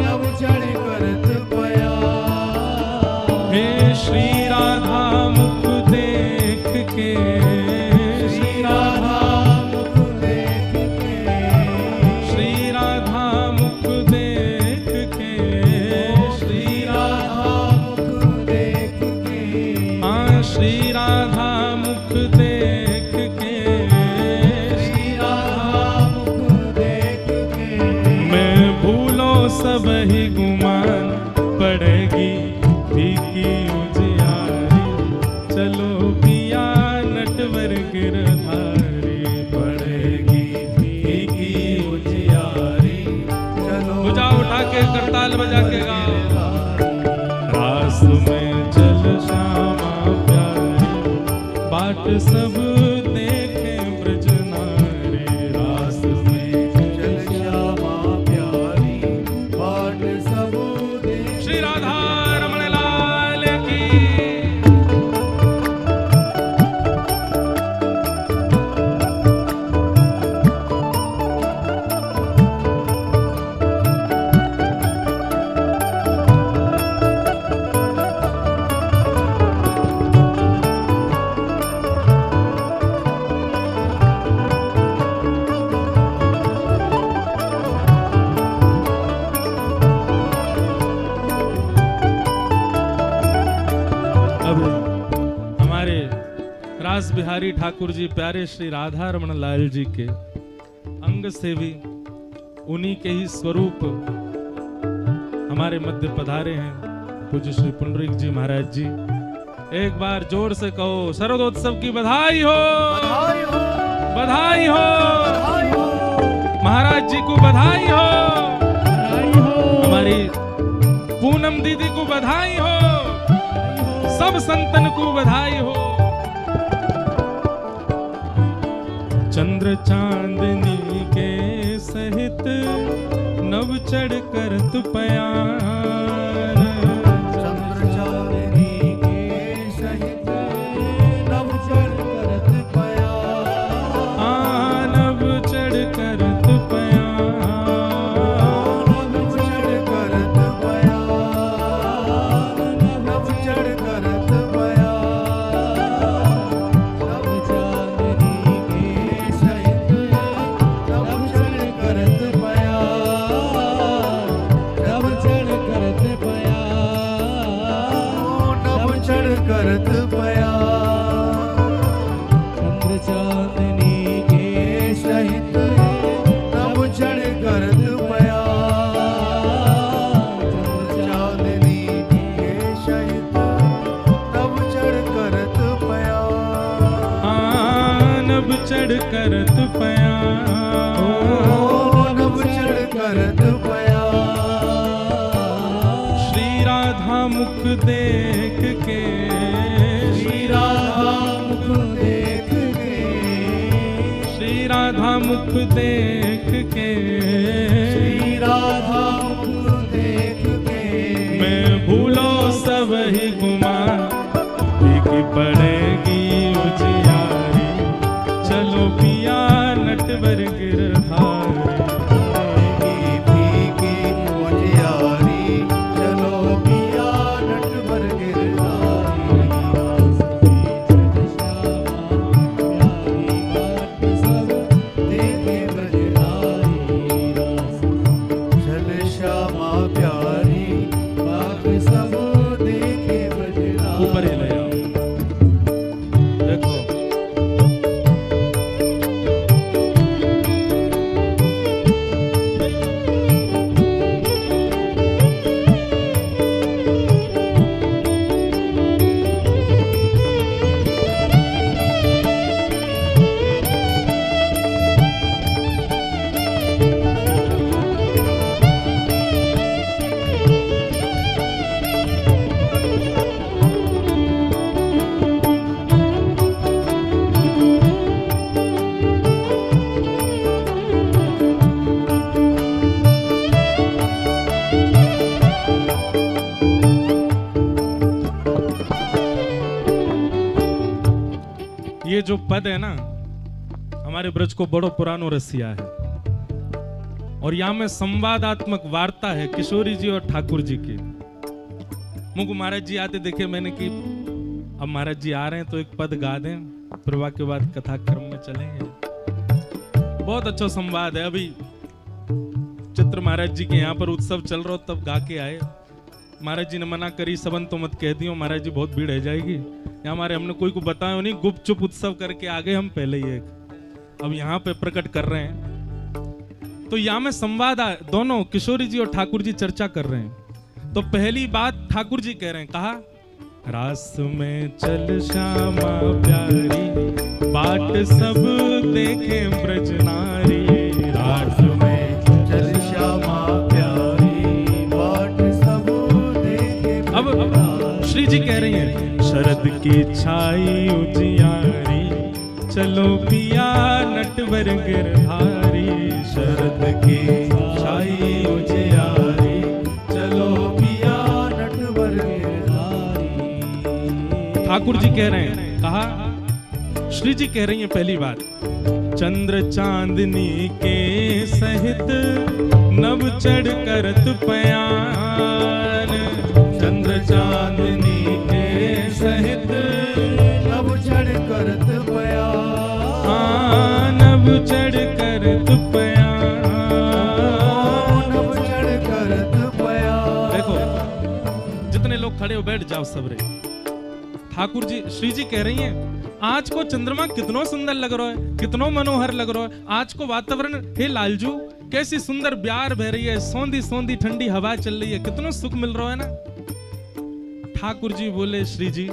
नभ चढ़ करत पयान। हे श्री राधा मुख देख के, श्री राधा मुख देख के, श्री राधा मुख देख के, श्री राधा मुख देख के, हाँ श्री राधा मुख देख के, श्री राधा मुख देख के, मैं भूलो सब ही गुमान पड़ेगी फीकी उजियारी। चलो पिया नटवर गिरधारी, पड़ेगी फीकी उजियारी। चलो भुजा उठा के करताल बजा के गाओ। रास में चल श्यामा प्यारी, बाट सब देखे ब्रज नारी। रास में चल श्यामा प्यारी, बाट सब देख। श्री राधा रमण लाल की। अब हमारे रास बिहारी ठाकुर जी प्यारे श्री राधा रमण लाल जी के अंग से भी उन्हीं के ही स्वरूप हमारे मध्य पधारे हैं पूज्य श्री पुंडरीक जी महाराज जी। एक बार जोर से कहो शरदोत्सव की बधाई हो, बधाई हो, बधाई हो, बधाई हो, महाराज जी को बधाई हो, बधाई हो, हमारी पूनम दीदी को बधाई हो, सब संतन को बधाई हो। चंद्र चांदनी के सहित नभ चढ़ करत पयान। चंद्र चांदनी के सहित नभ चढ़ करत पयान। नभ चढ़ करत पयान। नभ चढ़ करत पयान। नभ चढ़ करत पयान। नभ चांदनी के सहित नभ चढ़ करत पयान। नभ चढ़ करत पयान। नभ चढ़ करत पयान। चंद्र चांदनी के सहित नभ चढ़ करत पयान। चंद्र चांदनी के सहित नभ चढ़ करत पयान। नभ चढ़ करत पयान। नभ चढ़ करत पयान। श्री राधा मुख देख के, श्री राधा मुख देख के, श्री राधा मुख देख के, श्री राधा मुख देख के, मैं भूलो सब ही गुमान फीकी पड़ेगी उजियारी। चलो पिया नटवर गिरधारी। फीकी उजियारी। चलो पिया नटवर गिरधारी। श्यामा प्यारी, बाट सब देखे ब्रजधारी। ये जो पद है ना, हमारे ब्रज को बड़ो पुरानो रसिया है, और यहाँ में संवादात्मक वार्ता है किशोरी जी और ठाकुर जी की। मुझको महाराज जी आते देखे मैंने कि अब महाराज जी आ रहे हैं तो एक पद गा दें, प्रभा के बाद कथा क्रम में चलेंगे। बहुत अच्छा संवाद है। अभी चित्र महाराज जी के यहाँ पर उत्सव चल रहा हो तब गा के आए। महाराज जी ने मना करी, सबन तो मत कह दियो महाराज जी, बहुत भीड़ रह जाएगी। यहाँ हमारे हमने कोई को बताया नहीं, गुप्त चुप उत्सव करके आगे हम पहले ही एक अब यहाँ पे प्रकट कर रहे हैं। तो यहाँ में संवाद दोनों किशोरी जी और ठाकुर जी चर्चा कर रहे हैं। तो पहली बात ठाकुर जी कह रहे हैं, कहा रास में चल श्यामा प्यारी, बाट सब देखे ब्रज नारी। रास में चल श्यामा प्यारी, बाट सब देखे। अब श्री जी कह रही हैं, शरद की छाई उजियारी, चलो पिया नटवर गिरधारी। शरद की छाई उजियारी, चलो पिया नटवर गिरधारी। ठाकुर जी कह रहे हैं, कहा श्री जी कह रही हैं पहली बात, चंद्र चांदनी के सहित नभ चढ़ करत पयान। चंद्र चांदनी के सहित नभ चढ़ करत पयान। नभ चढ़ करत पयान। नभ चढ़ करत पयान। देखो जितने लोग खड़े हो बैठ जाओ सब रे। ठाकुर जी श्री जी कह रही हैं, आज को चंद्रमा कितनो सुंदर लग रहा है, कितनो मनोहर लग रहा है। आज को वातावरण, हे लालजू कैसी सुंदर ब्यार बह रही है, सौंधी सौंधी ठंडी हवा चल रही है, कितनो सुख मिल रहा है ना। ठाकुर जी बोले, श्री जी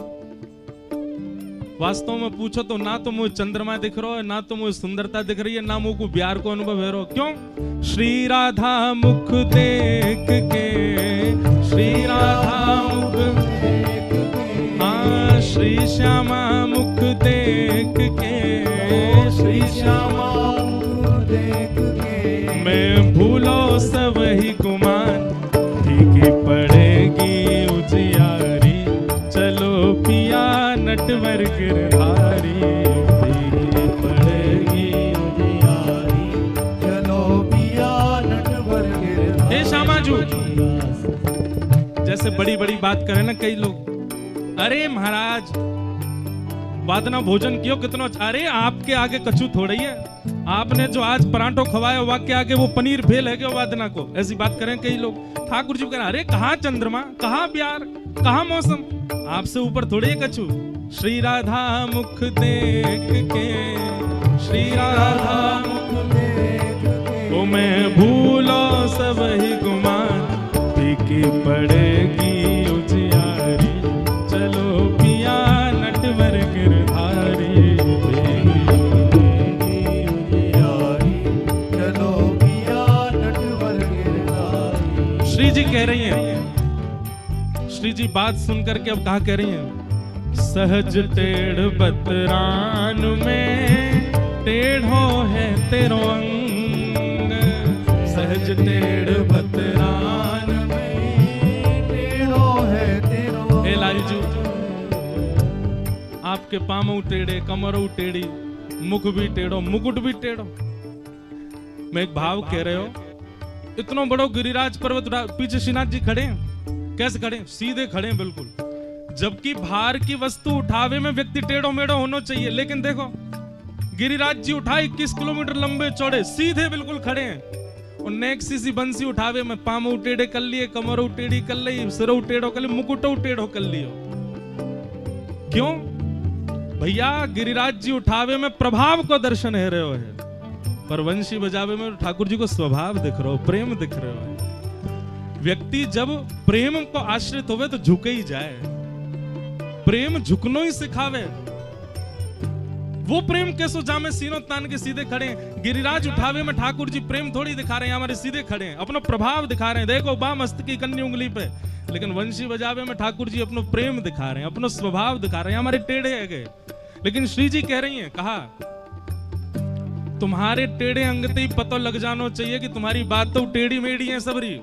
वास्तव में पूछो तो ना तो मुझे चंद्रमा दिख रहा है, ना तो मुझे सुंदरता दिख रही है, ना मुझे को ब्यार को अनुभव है रहा। क्यों? श्री राधा मुख देख के, श्री राधा मुख देख के, हाँ श्री श्यामा मुख देख के, श्री श्यामा मुख देख के, मैं भूलो सब ही गुमान, फीकी पड़ेगी उजियारी, चलो पिया नटवर गिरधारी। फीकी पड़ेगी उजियारी, चलो पिया नटवर गिरधारी। हे श्यामाजू, जैसे बड़ी बड़ी बात करें ना कई लोग, अरे महाराज वादना भोजन कियो कितना, अरे आपके आगे कछु थोड़ी है, आपने जो आज परांठो खवाया वहाँ के आगे वो पनीर फेल है क्या वादना को, ऐसी बात करें कई लोग। ठाकुर जी कह, अरे कहाँ चंद्रमा, कहाँ प्यार, कहाँ मौसम, आपसे ऊपर थोड़ी है कछु। श्री राधा मुख देख के, श्री राधा मुख देख के, ओ मैं भूलो सब ही गुमान, फीकी पड़ेगी उजियारी, चलो पिया नटवर गिरधारी। चलो पिया नटवर गिरधारी। श्री जी कह रही हैं, श्री जी बात सुन करके अब कहा कह रही हैं, सहज टेढ़ बतरान में टेढ़ो है तेरो अंग। सहज टेढ़ बतरान में टेढ़ो है तेरो। हे लालजू, आपके पामों टेढ़े, कमरों टेढ़ी, मुख भी टेढ़ो, मुकुट भी टेढ़ो। मैं एक भाव कह रहे हो, इतना बड़ो गिरिराज पर्वत, पीछे श्रीनाथ जी खड़े हैं, कैसे खड़े? सीधे खड़े हैं बिल्कुल। जबकि भार की वस्तु उठावे में व्यक्ति टेढ़ो मेढ़ो होना चाहिए, लेकिन देखो गिरिराज जी उठाए 21 किलोमीटर लंबे चौड़े, सीधे बिल्कुल खड़े हैं। और नेक्सी सी बंसी उठावे में पामो टेढ़े कर लिए, कमरो टेढ़ी कर ली, सिरो टेढ़ो कर ली, मुकुटो टेढ़ो कर लियो। क्यों भैया? गिरिराज जी उठावे में प्रभाव को दर्शन है रहे हो है, पर वंशी बजावे में ठाकुर जी को स्वभाव दिख रहा हो, प्रेम दिख रहे हो। व्यक्ति जब प्रेम को आश्रित होवे तो झुके ही जाए, प्रेम झुकनो ही सिखावे। वो प्रेम कैसो जामे सीनो तान के सीधे खड़े हैं। गिरिराज उठावे में ठाकुर जी प्रेम थोड़ी दिखा रहे हैं, हमारे सीधे खड़े हैं, अपना प्रभाव दिखा रहे हैं। देखो बाम हस्त की कन्नी उंगली पे, लेकिन वंशी बजावे में ठाकुर जी अपना प्रेम दिखा रहे हैं, अपना स्वभाव दिखा रहे हैं, हमारे टेढ़े है गए। लेकिन श्री जी कह रही हैं, कहा तुम्हारे टेढ़े अंगते ही पता लग जाना चाहिए कि तुम्हारी बात तो टेढ़ी मेढ़ी है सबरी।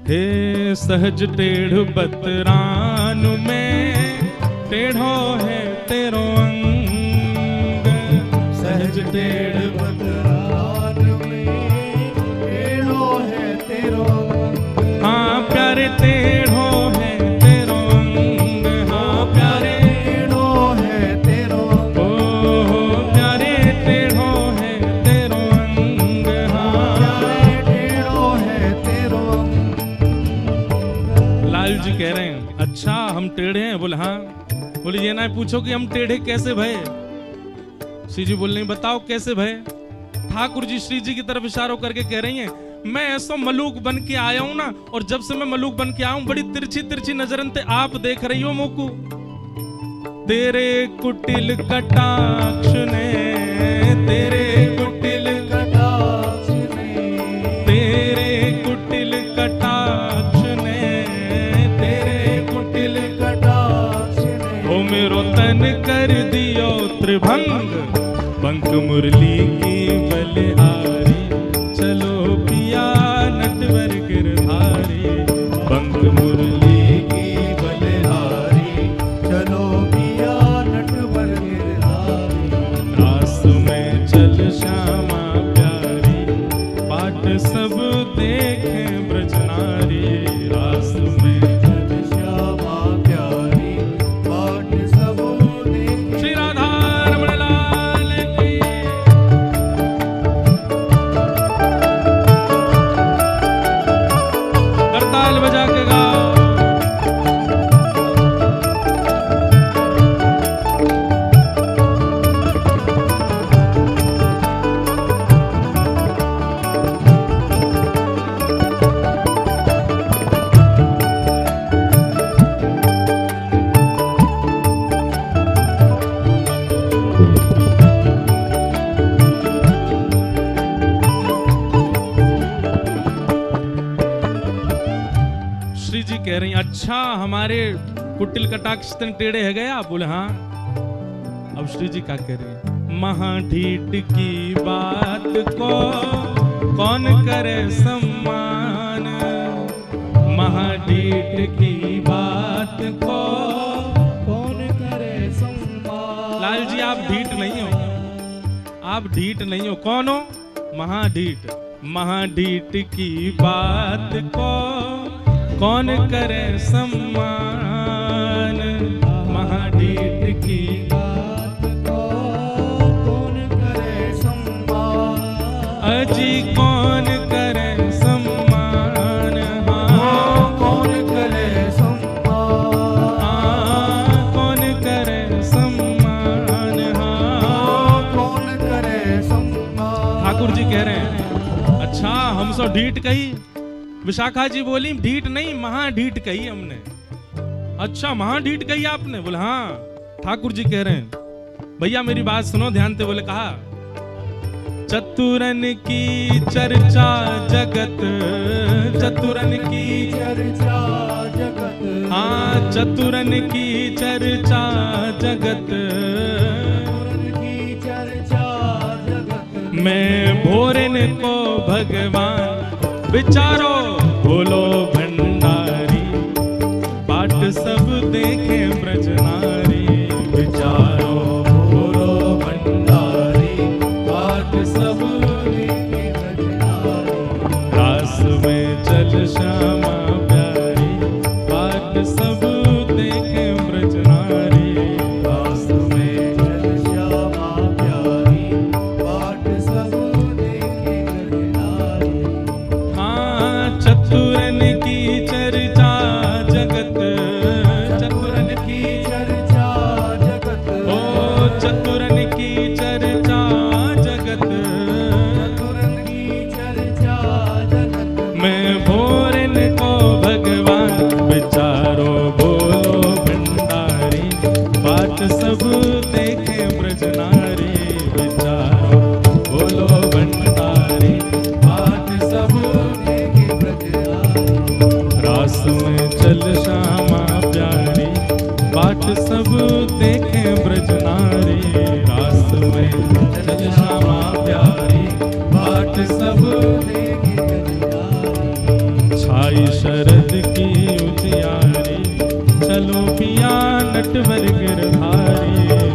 हे सहज टेढ़ बतरान में टेढ़ो है तेरो अंग, सहज टेढ़ बदरान में टेढ़ो है तेरो अंग। हाँ प्यारे टेढ़ो है तेरो अंग, हाँ प्यारे टेढ़ो है तेरो अंग। ओ प्यारे टेढ़ो है तेरो अंग, हाँ टेढ़ो है तेरो अंग। लाल जी कह रहे हैं अच्छा हम टेढ़े हैं? बोले हाँ। बोले ये ना पूछो कि हम टेढ़े कैसे भये। श्री जी बोल रहे बताओ कैसे भये। ठाकुर जी श्री जी की तरफ इशारों करके कह रही हैं मैं ऐसा मलूक बन के आया हूं ना, और जब से मैं मलूक बन के आया हूं बड़ी तिरछी तिरछी नजरन ते आप देख रही हो मोकू। तेरे कुटिल कटाक्ष ने, तेरे कुटिल कटाक्ष ने, तेरे कुटिल कटाक्ष ने, तेरे कुटिल कटाक्ष ने ओ मेरो तन कर दियो त्रिभंग, बंक मुरली की बलिहारी, चलो पिया नटवर गिरधारी, बंक मुरली की बलिहारी, चलो पिया नटवर गिरधारी। रास में चल श्यामा प्यारी, पाट सब देखे ब्रजनारी, रास में चल श्यामा प्यारी, पाट सब देखे। श्री राधा रमण लाल की। करताल बजा के गा। श्री जी कह रही अच्छा हमारे कुटिल कटाक्ष तन टेढ़े है गया। बोले हाँ। अब श्री जी क्या कह रहे हैं महाढीठ की बात को कौन करे सम्मान, महाढीठ की बात को कौन करे सम्मान। लाल जी आप ढीठ नहीं हो, आप ढीठ नहीं हो। कौन हो? महाढीठ। महाढीठ की बात को कौन करे सम्मान, महाढीठ की बात को कौन करे सम्मान। अजी कौन करे सम्मान, हाँ कौन करे सम्मान। हाँ कौन करे सम्मान, हाँ कौन करे सम्मान। ठाकुर जी कह रहे हैं अच्छा हम सो ढीठ कही। विशाखा जी बोली ढीठ नहीं महाढीठ कही हमने। अच्छा महाढीठ कही आपने? बोले हाँ। ठाकुर जी कह रहे हैं भैया मेरी बात सुनो ध्यान से। बोले कहा चतुरन की चर्चा जगत, चतुरन की चर्चा जगत। हाँ चतुरन की चर्चा जगत, चतुरन की चर्चा जगत। मैं भोरन को भगवान विचारो बोलो भंडारी, बाट सब देखे ब्रजनारी, विचारो बोलो भंडारी, बाट सब देखे ब्रजनारी। रास में चल श्यामा प्यारी, बाट सब देखे ब्रजनारी, रास में चल श्यामा प्यारी, बाट सब देखे ब्रजनारी। चतुरन की चर्चा जगत, चतुरन की चर्चा जगत। ओ चतुरन की चर्चा जगत, चतुरन की चर्चा जगत। मैं भोरन को भगवान विचारो बोलो भंडारी, बाट सब देखे ब्रजनारी, विचारो बोलो भंडारी, बाट सब देखे ब्रजनारी। रास में चल श्यामा प्यारी, बाट सब देखे ब्रजनारी, रास में चल श्यामा प्यारी, बाट सब देखे ब्रजनारी। छाई शरद की उजियारी, चलो पिया नटवर गिरधारी,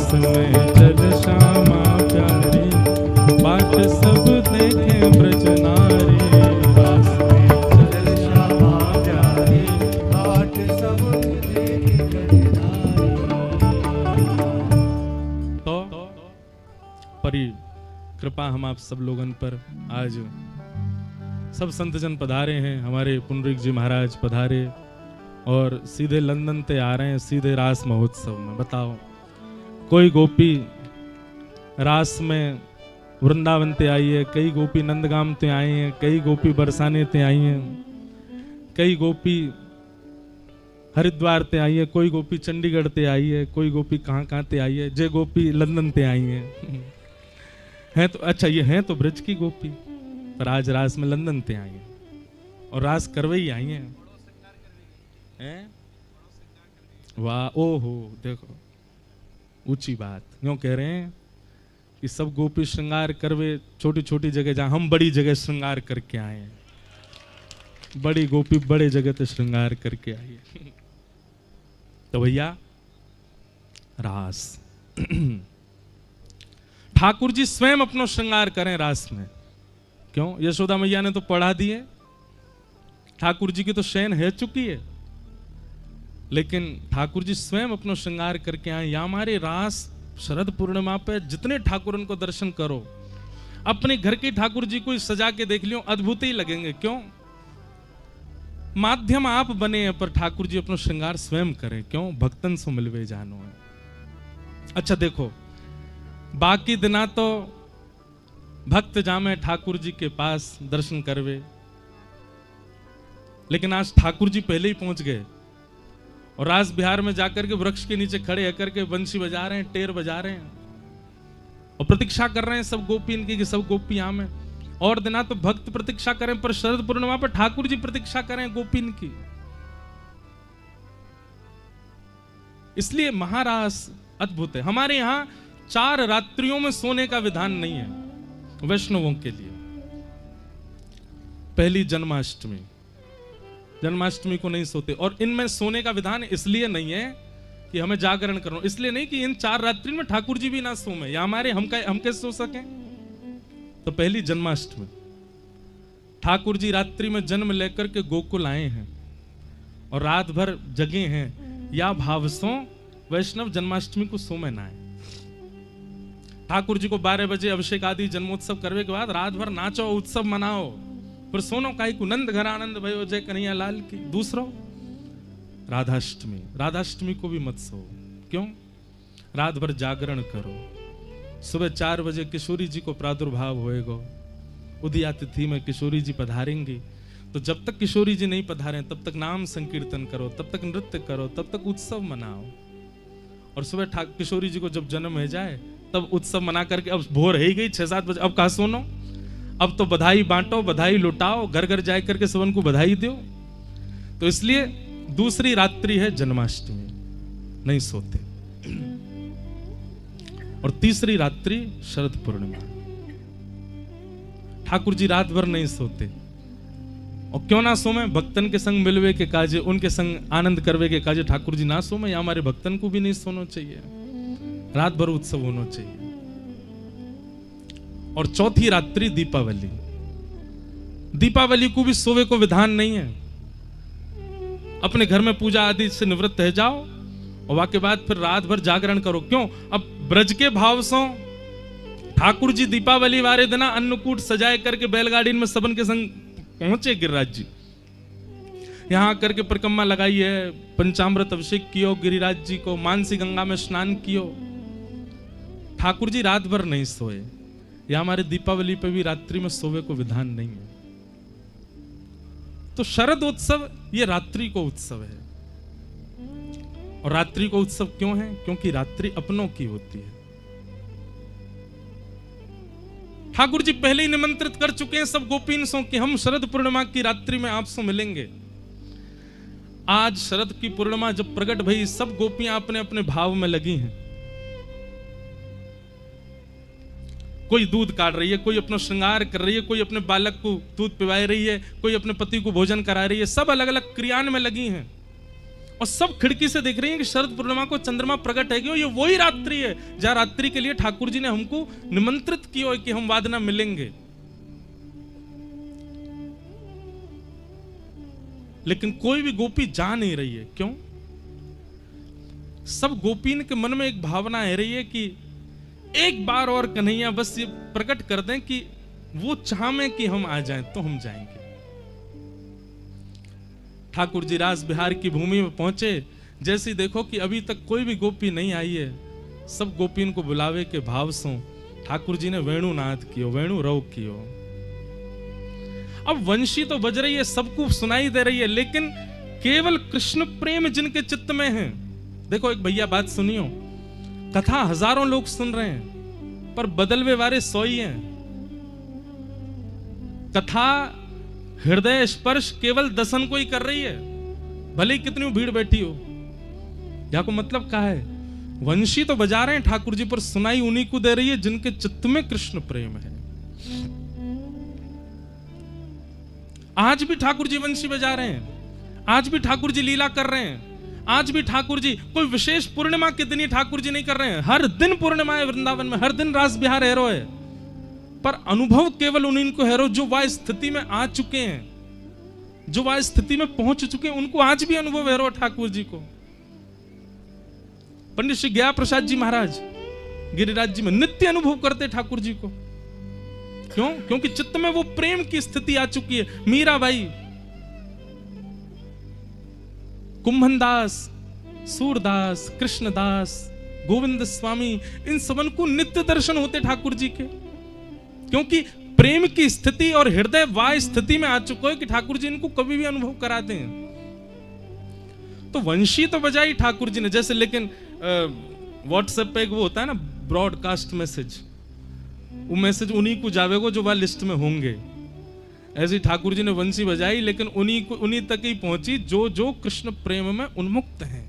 रास में चल श्यामा प्यारी, बाट सब देखे ब्रज नारी। रास में चल श्यामा प्यारी, बाट सब देखे ब्रज नारी। तो परी कृपा हम आप सब लोगन पर आज सब संतजन पधारे हैं, हमारे पुंडरीक जी महाराज पधारे और सीधे लंदन ते आ रहे हैं, सीधे रास महोत्सव में। बताओ, कोई गोपी रास में वृंदावन ते आई है, कई गोपी नंदगाम ते आई हैं, कई गोपी बरसाने ते आई हैं, कई गोपी हरिद्वार ते आई है, कोई गोपी चंडीगढ़ ते आई है, कोई गोपी कहाँ कहाँ ते आई है, जे गोपी लंदन ते आई है। हैं तो अच्छा, ये हैं तो ब्रज की गोपी, पर आज रास में लंदन ते आई हैं और रास करवे ही आई हैं। वाह, ओहो, देखो ऊंची बात। यूं कह रहे हैं कि सब गोपी श्रृंगार करवे छोटी छोटी जगह, जहां हम बड़ी जगह श्रृंगार करके आए हैं। बड़ी गोपी बड़े जगह ते श्रृंगार करके आई है। तो भैया रास ठाकुर जी स्वयं अपनो श्रृंगार करें रास में। क्यों? यशोदा मैया ने तो पढ़ा दिए, ठाकुर जी की तो शयन है चुकी है, लेकिन ठाकुर जी स्वयं अपनो श्रृंगार करके आए। या हमारे रास शरद पूर्णिमा पे जितने ठाकुरन को दर्शन करो, अपने घर के ठाकुर जी को सजा के देख लियो, अद्भुत ही लगेंगे। क्यों? माध्यम आप बने हैं, पर ठाकुर जी अपनो श्रृंगार स्वयं करें। क्यों? भक्तन सो मिलवे जानो है। अच्छा देखो, बाकी दिना तो भक्त जामे ठाकुर जी के पास दर्शन करवे, लेकिन आज ठाकुर जी पहले ही पहुंच गए और रास बिहार में जाकर के वृक्ष के नीचे खड़े होकर के बंसी बजा रहे हैं, टेर बजा रहे हैं और प्रतीक्षा कर रहे हैं सब गोपी इनकी कि सब गोपी आमे। और दिना तो भक्त प्रतीक्षा करें, पर शरद पूर्णिमा पर ठाकुर जी प्रतीक्षा करें गोपी इनकी। इसलिए महारास अद्भुत है। हमारे यहां 4 रात्रियों में सोने का विधान नहीं है वैष्णवों के लिए। पहली जन्माष्टमी, जन्माष्टमी को नहीं सोते, और इनमें सोने का विधान इसलिए नहीं है कि हमें जागरण करो, इसलिए नहीं कि इन 4 रात्रि में ठाकुर जी भी ना सोए या हमारे हम कैसे सो सकें। तो पहली जन्माष्टमी, ठाकुर जी रात्रि में जन्म लेकर के गोकुल आए हैं और रात भर जगे हैं, या भाव सो वैष्णव जन्माष्टमी को सोमे ना आए। ठाकुर जी को 12 बजे अभिषेक आदि जन्मोत्सव करने के बाद रात भर नाचो, उत्सव मनाओ, फिर सोनो काई को नंद घर आनंद भयो जय कन्हैया लाल की। दूसरो राधाष्टमी, राधाष्टमी को भी मत सो। क्यों? रात भर जागरण करो। सुबह 4 बजे किशोरी जी को प्रादुर्भाव होएगा, उदया तिथि में किशोरी जी पधारेंगी। तो जब तक किशोरी जी नहीं पधारे तब तक नाम संकीर्तन करो, तब तक नृत्य करो, तब तक उत्सव मनाओ। और सुबह किशोरी जी को जब जन्म हो जाए तब उत्सव मना करके, अब भोर ही गई 6-7 बजे, अब कहा सोनो, अब तो बधाई बांटो, बधाई लुटाओ, घर घर जाए करके सबन को बधाई दो। तो इसलिए दूसरी रात्रि है जन्माष्टमी, नहीं सोते। और तीसरी रात्रि शरद पूर्णिमा, ठाकुर जी रात भर नहीं सोते। और क्यों ना सोमे? भक्तन के संग मिलवे के काजे, उनके संग आनंद करवे के काजे ठाकुर जी ना सोमे, या हमारे भक्तन को भी नहीं सोना चाहिए, रात भर उत्सव होना चाहिए। और चौथी रात्रि दीपावली, दीपावली को भी सोवे को विधान नहीं है। अपने घर में पूजा आदि से निवृत्त रह जाओ और वाके बाद फिर रात भर जागरण करो। क्यों? अब ब्रज के भाव से ठाकुर जी दीपावली वाले दिन अन्नकूट सजाए करके बैलगाड़ी में सबन के संग पहुंचे गिरिराज जी। यहां करके परिक्रमा लगाई है, पंचामृत अभिषेक कियो गिरिराज जी को, मानसी गंगा में स्नान कियो। ठाकुर जी रात भर नहीं सोए, या हमारे दीपावली पे भी रात्रि में सोवे को विधान नहीं है। तो शरद उत्सव ये रात्रि को उत्सव है। और रात्रि को उत्सव क्यों है? क्योंकि रात्रि अपनों की होती है। ठाकुर जी पहले ही निमंत्रित कर चुके हैं सब गोपीन सो कि हम शरद पूर्णिमा की रात्रि में आपसे मिलेंगे। आज शरद की पूर्णिमा जब प्रकट भई, सब गोपियां अपने अपने भाव में लगी हैं। कोई दूध काट रही है, कोई अपना श्रृंगार कर रही है, कोई अपने बालक को दूध पिला रही है, कोई अपने पति को भोजन करा रही है, सब अलग अलग क्रियान में लगी हैं। और सब खिड़की से देख रही हैं कि शरद पूर्णिमा को चंद्रमा प्रकट है, क्यों? ये वही रात्रि है जहां रात्रि के लिए ठाकुर जी ने हमको निमंत्रित किया है कि हम वादना मिलेंगे। लेकिन कोई भी गोपी जा नहीं रही है, क्यों? सब गोपीन के मन में एक भावना है रही है कि एक बार और कन्हैया बस ये प्रकट कर दें कि वो चाहें कि हम आ जाएं तो हम जाएंगे। ठाकुर जी रास बिहार की भूमि में पहुंचे, जैसे देखो कि अभी तक कोई भी गोपी नहीं आई है, सब गोपीन को बुलावे के भाव से ठाकुर जी ने वेणु नाद कियो, वेणु रव कियो। अब वंशी तो बज रही है, सबको सुनाई दे रही है, लेकिन केवल कृष्ण प्रेम जिनके चित्त में है। देखो एक भैया बात सुनियो, कथा हजारों लोग सुन रहे हैं पर बदलवे वाले 100 ही हैं। कथा हृदय स्पर्श केवल 10 को ही कर रही है, भले ही कितनी भीड़ बैठी हो। या को मतलब क्या है? वंशी तो बजा रहे हैं ठाकुर जी, पर सुनाई उन्हीं को दे रही है जिनके चित्त में कृष्ण प्रेम है। आज भी ठाकुर जी वंशी बजा रहे हैं, आज भी ठाकुर जी लीला कर रहे हैं, आज भी ठाकुर जी कोई विशेष पूर्णिमा के दिन ही ठाकुर जी नहीं कर रहे हैं, हर दिन पूर्णिमा है वृंदावन में, हर दिन रास बिहार हैरो है। पर अनुभव केवल उन्हीं को हैरो जो वह स्थिति में आ चुके हैं, जो वह स्थिति में पहुंच चुके हैं, उनको आज भी अनुभव हैरो ठाकुर जी को। पंडित श्री गया प्रसाद जी महाराज गिरिराज जी में नित्य अनुभव करते ठाकुर जी को। क्यों? क्योंकि चित्त में वो प्रेम की स्थिति आ चुकी है। मीराबाई, कुंभनदास, सूरदास, कृष्णदास, गोविंद स्वामी, इन सबन को नित्य दर्शन होते ठाकुर जी के, क्योंकि प्रेम की स्थिति और हृदय वाय स्थिति में आ चुका है कि ठाकुर जी इनको कभी भी अनुभव कराते हैं। तो वंशी तो बजाई ठाकुर जी ने, जैसे लेकिन व्हाट्सएप पे एक वो होता है ना ब्रॉडकास्ट मैसेज, वो मैसेज उन्हीं को जावेगो जो वह लिस्ट में होंगे। ऐसे ठाकुर जी ने वंशी बजाई, लेकिन उन्हीं तक ही पहुंची जो जो कृष्ण प्रेम में उन्मुक्त हैं,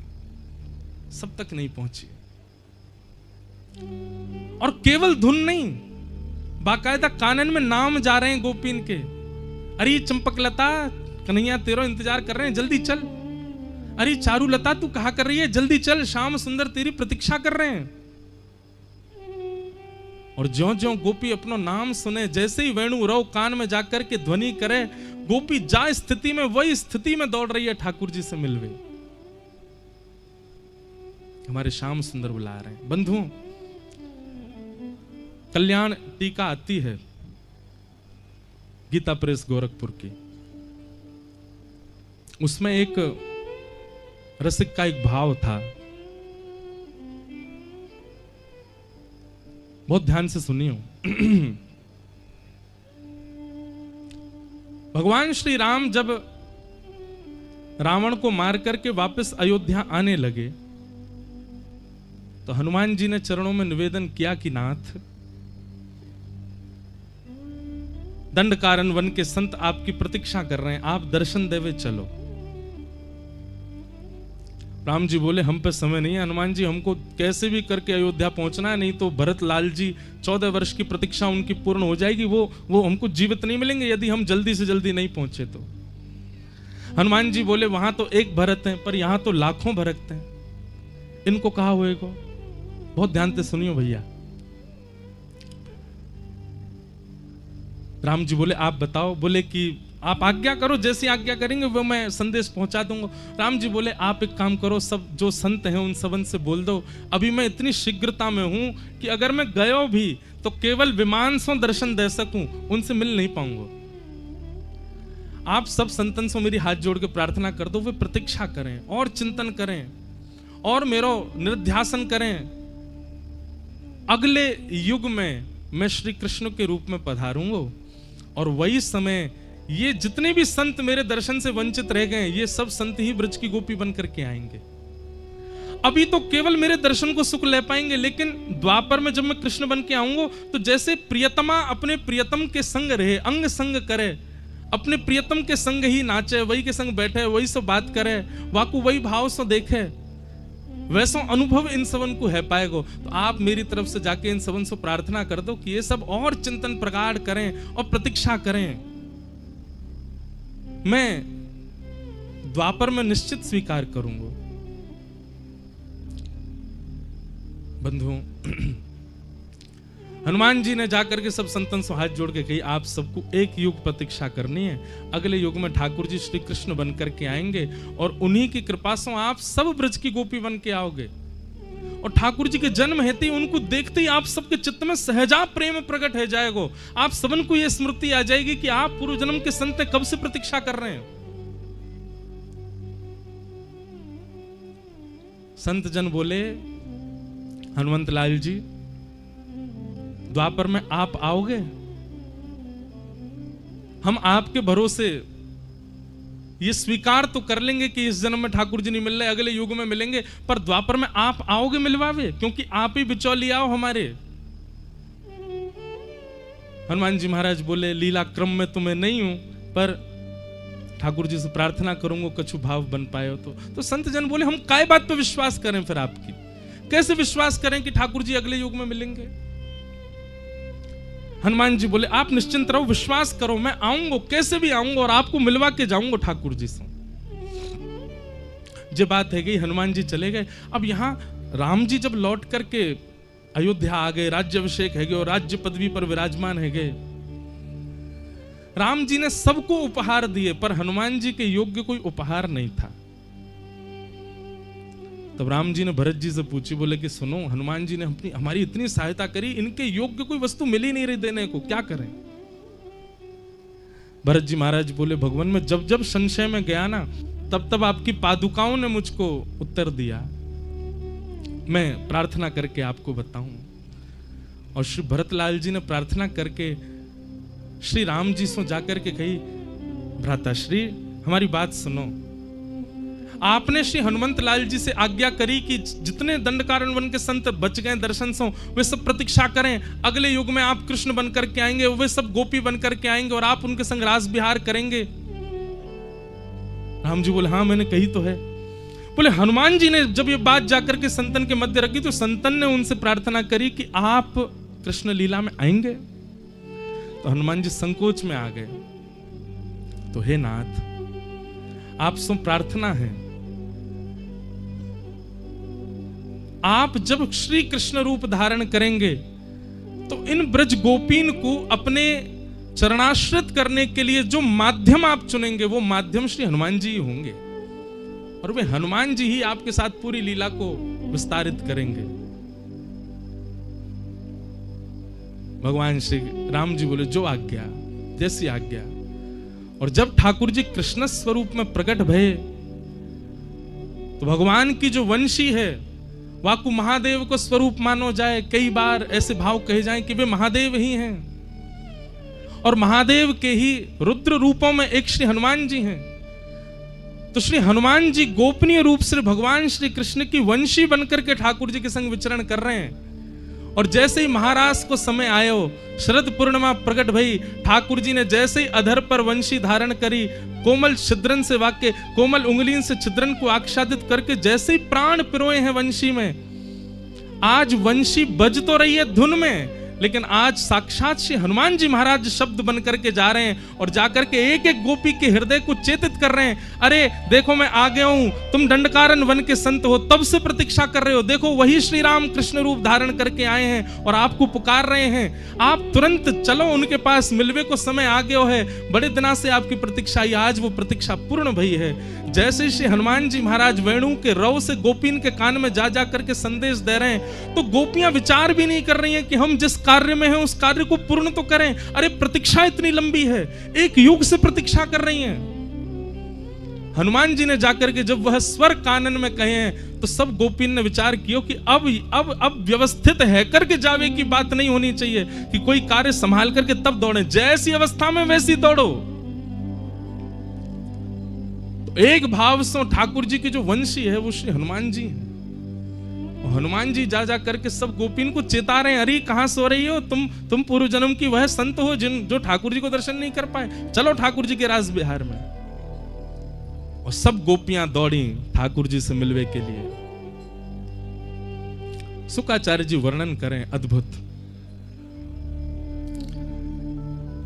सब तक नहीं पहुंची। और केवल धुन नहीं, बाकायदा कानन में नाम जा रहे हैं गोपीन के। अरे चंपकलता, कन्हैया तेरा इंतजार कर रहे हैं, जल्दी चल। अरे चारुलता, तू कहा कर रही है, जल्दी चल, श्याम सुंदर तेरी प्रतीक्षा कर रहे हैं। और ज्यों ज्यों गोपी अपना नाम सुने, जैसे ही वेणु रव कान में जाकर के ध्वनि करे, गोपी जा स्थिति में वही स्थिति में दौड़ रही है ठाकुर जी से मिलवे। हमारे श्याम सुंदर बुला रहे हैं। बंधुओं, कल्याण टीका आती है गीता प्रेस गोरखपुर की, उसमें एक रसिक का एक भाव था, बहुत ध्यान से सुनियो। भगवान श्री राम जब रावण को मार करके वापस अयोध्या आने लगे, तो हनुमान जी ने चरणों में निवेदन किया कि नाथ, दंडकारण्य वन के संत आपकी प्रतीक्षा कर रहे हैं, आप दर्शन देवे चलो। राम जी बोले हम पे समय नहीं है हनुमान जी, हमको कैसे भी करके अयोध्या पहुंचना है, नहीं तो भरत लाल जी 14 वर्ष की प्रतीक्षा उनकी पूर्ण हो जाएगी, वो हमको जीवित नहीं मिलेंगे यदि हम जल्दी से जल्दी नहीं पहुंचे तो। हनुमान जी बोले वहां तो एक भरत है, पर यहां तो लाखों भरत हैं, इनको कहा होएगा। बहुत ध्यान से सुनियो भैया। राम जी बोले आप बताओ, बोले कि आप आज्ञा करो, जैसी आज्ञा करेंगे वो मैं संदेश पहुंचा दूंगा। राम जी बोले आप एक काम करो, सब जो संत हैं उन सबन से बोल दो, अभी मैं इतनी शीघ्रता में हूं कि अगर मैं गयो भी तो केवल विमान से दर्शन दे सकूं, उनसे मिल नहीं पाऊंगा। आप सब संतन से मेरी हाथ जोड़ के प्रार्थना कर दो, वे प्रतीक्षा करें और चिंतन करें और मेरो निर्ध्यासन करें। अगले युग में मैं श्री कृष्ण के रूप में पधारूंगा, और वही समय ये जितने भी संत मेरे दर्शन से वंचित रह गए, ये सब संत ही ब्रज की गोपी बन करके आएंगे। अभी तो केवल मेरे दर्शन को सुख ले पाएंगे, लेकिन द्वापर में जब मैं कृष्ण बन के आऊंगा, तो जैसे प्रियतमा अपने प्रियतम के संग रहे, अंग संग करे, अपने प्रियतम के संग ही नाचे, वही के संग बैठे, वही से बात करे, वाकु वही भाव से देखे, वैसा अनुभव इन सबन को है पाएगो। तो आप मेरी तरफ से जाके इन सबन से प्रार्थना कर दो कि ये सब और चिंतन प्रगाढ़ करें और प्रतीक्षा करें। मैं द्वापर में निश्चित स्वीकार करूंगा। बंधुओं, हनुमान जी ने जाकर के सब संतन से हाथ जोड़ के कही, आप सबको एक युग प्रतीक्षा करनी है। अगले युग में ठाकुर जी श्री कृष्ण बन करके आएंगे और उन्हीं की कृपा से आप सब ब्रज की गोपी बन के आओगे। और ठाकुर जी के जन्म हेतु ही उनको देखते ही आप सबके चित्त में सहजा प्रेम प्रकट हो जाएगा। आप सबन को यह स्मृति आ जाएगी कि आप पूर्व जन्म के संत कब से प्रतीक्षा कर रहे हैं। संत जन बोले, हनुमंत लाल जी, द्वापर में आप आओगे, हम आपके भरोसे ये स्वीकार तो कर लेंगे कि इस जन्म में ठाकुर जी नहीं मिल रहे, अगले युग में मिलेंगे, पर द्वापर में आप आओगे मिलवावे, क्योंकि आप ही बिचौलिया हो हमारे। हनुमान जी महाराज बोले, लीला क्रम में तो मैं नहीं हूं, पर ठाकुर जी से प्रार्थना करूंगा कछु भाव बन पाए हो तो संत जन बोले, हम काय बात पे विश्वास करें फिर आपकी, कैसे विश्वास करें कि ठाकुर जी अगले युग में मिलेंगे। हनुमान जी बोले, आप निश्चिंत रहो, विश्वास करो, मैं आऊंगा, कैसे भी आऊंगा और आपको मिलवा के जाऊंगा ठाकुर जी से। ये बात है गई, हनुमान जी चले गए। अब यहां राम जी जब लौट करके अयोध्या आ गए, राज्याभिषेक है गए और राज्य पदवी पर विराजमान है गए। राम जी ने सबको उपहार दिए, पर हनुमान जी के योग्य कोई उपहार नहीं था। तब राम जी ने भरत जी से पूछी, बोले कि सुनो, हनुमान जी ने हमारी इतनी सहायता करी, इनके योग्य कोई वस्तु मिल ही नहीं रही देने को, क्या करें। भरत जी महाराज बोले, भगवान में जब जब संशय में गया ना, तब तब आपकी पादुकाओं ने मुझको उत्तर दिया, मैं प्रार्थना करके आपको बताऊं। और श्री भरतलाल जी ने प्रार्थना करके श्री राम जी से जाकर के कही, भ्राता श्री, हमारी बात सुनो। आपने श्री हनुमंत लाल जी से आज्ञा करी कि जितने दंडकारण्य वन के संत बच गए दर्शन से, वे सब प्रतीक्षा करें, अगले युग में आप कृष्ण बन करके आएंगे, वे सब गोपी बन करके आएंगे और आप उनके संग रास विहार करेंगे। राम जी बोले, हाँ मैंने कही तो है। बोले, हनुमान जी ने जब ये बात जाकर के संतन के मध्य रखी तो संतन ने उनसे प्रार्थना करी कि आप कृष्ण लीला में आएंगे। तो हनुमान जी संकोच में आ गए। तो हे नाथ, आप से प्रार्थना है, आप जब श्री कृष्ण रूप धारण करेंगे तो इन ब्रज गोपीन को अपने चरणाश्रित करने के लिए जो माध्यम आप चुनेंगे, वो माध्यम श्री हनुमान जी होंगे और वे हनुमान जी ही आपके साथ पूरी लीला को विस्तारित करेंगे। भगवान श्री राम जी बोले, जो आज्ञा, जैसी आज्ञा। और जब ठाकुर जी कृष्ण स्वरूप में प्रकट भये तो भगवान की जो वंशी है, वाकु महादेव को स्वरूप मानो जाए। कई बार ऐसे भाव कहे जाएं कि वे महादेव ही हैं और महादेव के ही रुद्र रूपों में एक श्री हनुमान जी हैं। तो श्री हनुमान जी गोपनीय रूप से भगवान श्री कृष्ण की वंशी बनकर के ठाकुर जी के संग विचरण कर रहे हैं। और जैसे ही महाराज को समय आयो, शरद पूर्णिमा प्रकट भई, ठाकुर जी ने जैसे ही अधर पर वंशी धारण करी, कोमल छिद्रन से वाक्य, कोमल उंगलियों से छिद्रन को आच्छादित करके जैसे ही प्राण पिरोए हैं वंशी में। आज वंशी बज तो रही है धुन में, लेकिन आज साक्षात श्री हनुमान जी महाराज शब्द बन करके जा रहे हैं और जाकर के एक एक गोपी के हृदय को चेतित कर रहे हैं। अरे देखो, मैं आ गया हूं, तुम दंडकारण्य वन के संत हो, तब से प्रतीक्षा कर रहे हो, देखो वही श्री राम कृष्ण रूप धारण करके आए हैं और आपको पुकार रहे हैं। आप तुरंत चलो उनके पास, मिलवे को समय आ गया है, बड़े दिनों से आपकी प्रतीक्षा, आज वो प्रतीक्षा पूर्ण भई है। जैसे श्री हनुमान जी महाराज वेणु के रव से गोपीन के कान में जा जा करके संदेश दे रहे हैं, तो गोपियां विचार भी नहीं कर रही हैं कि हम जिस कार्य में हैं उस कार्य को पूर्ण तो करें। अरे प्रतीक्षा इतनी लंबी है, एक युग से प्रतीक्षा कर रही हैं। हनुमान जी ने जाकर के जब वह स्वर कानन में कहे हैं, तो सब गोपीन ने विचार किया कि अब व्यवस्थित है करके जावे की बात नहीं होनी चाहिए कि कोई कार्य संभाल करके तब दौड़े, जैसी अवस्था में वैसी दौड़ो। एक भाव से ठाकुर जी की जो वंशी है वो श्री हनुमान जी है। हनुमान जी जा जा करके सब गोपीन को चेता रहे हैं, अरे कहां सो रही हो तुम पूर्व जन्म की वह संत हो जो ठाकुर जी को दर्शन नहीं कर पाए, चलो ठाकुर जी के राज विहार में। और सब गोपियां दौड़ी ठाकुर जी से मिलवे के लिए। शुकाचार्य जी वर्णन करें, अद्भुत,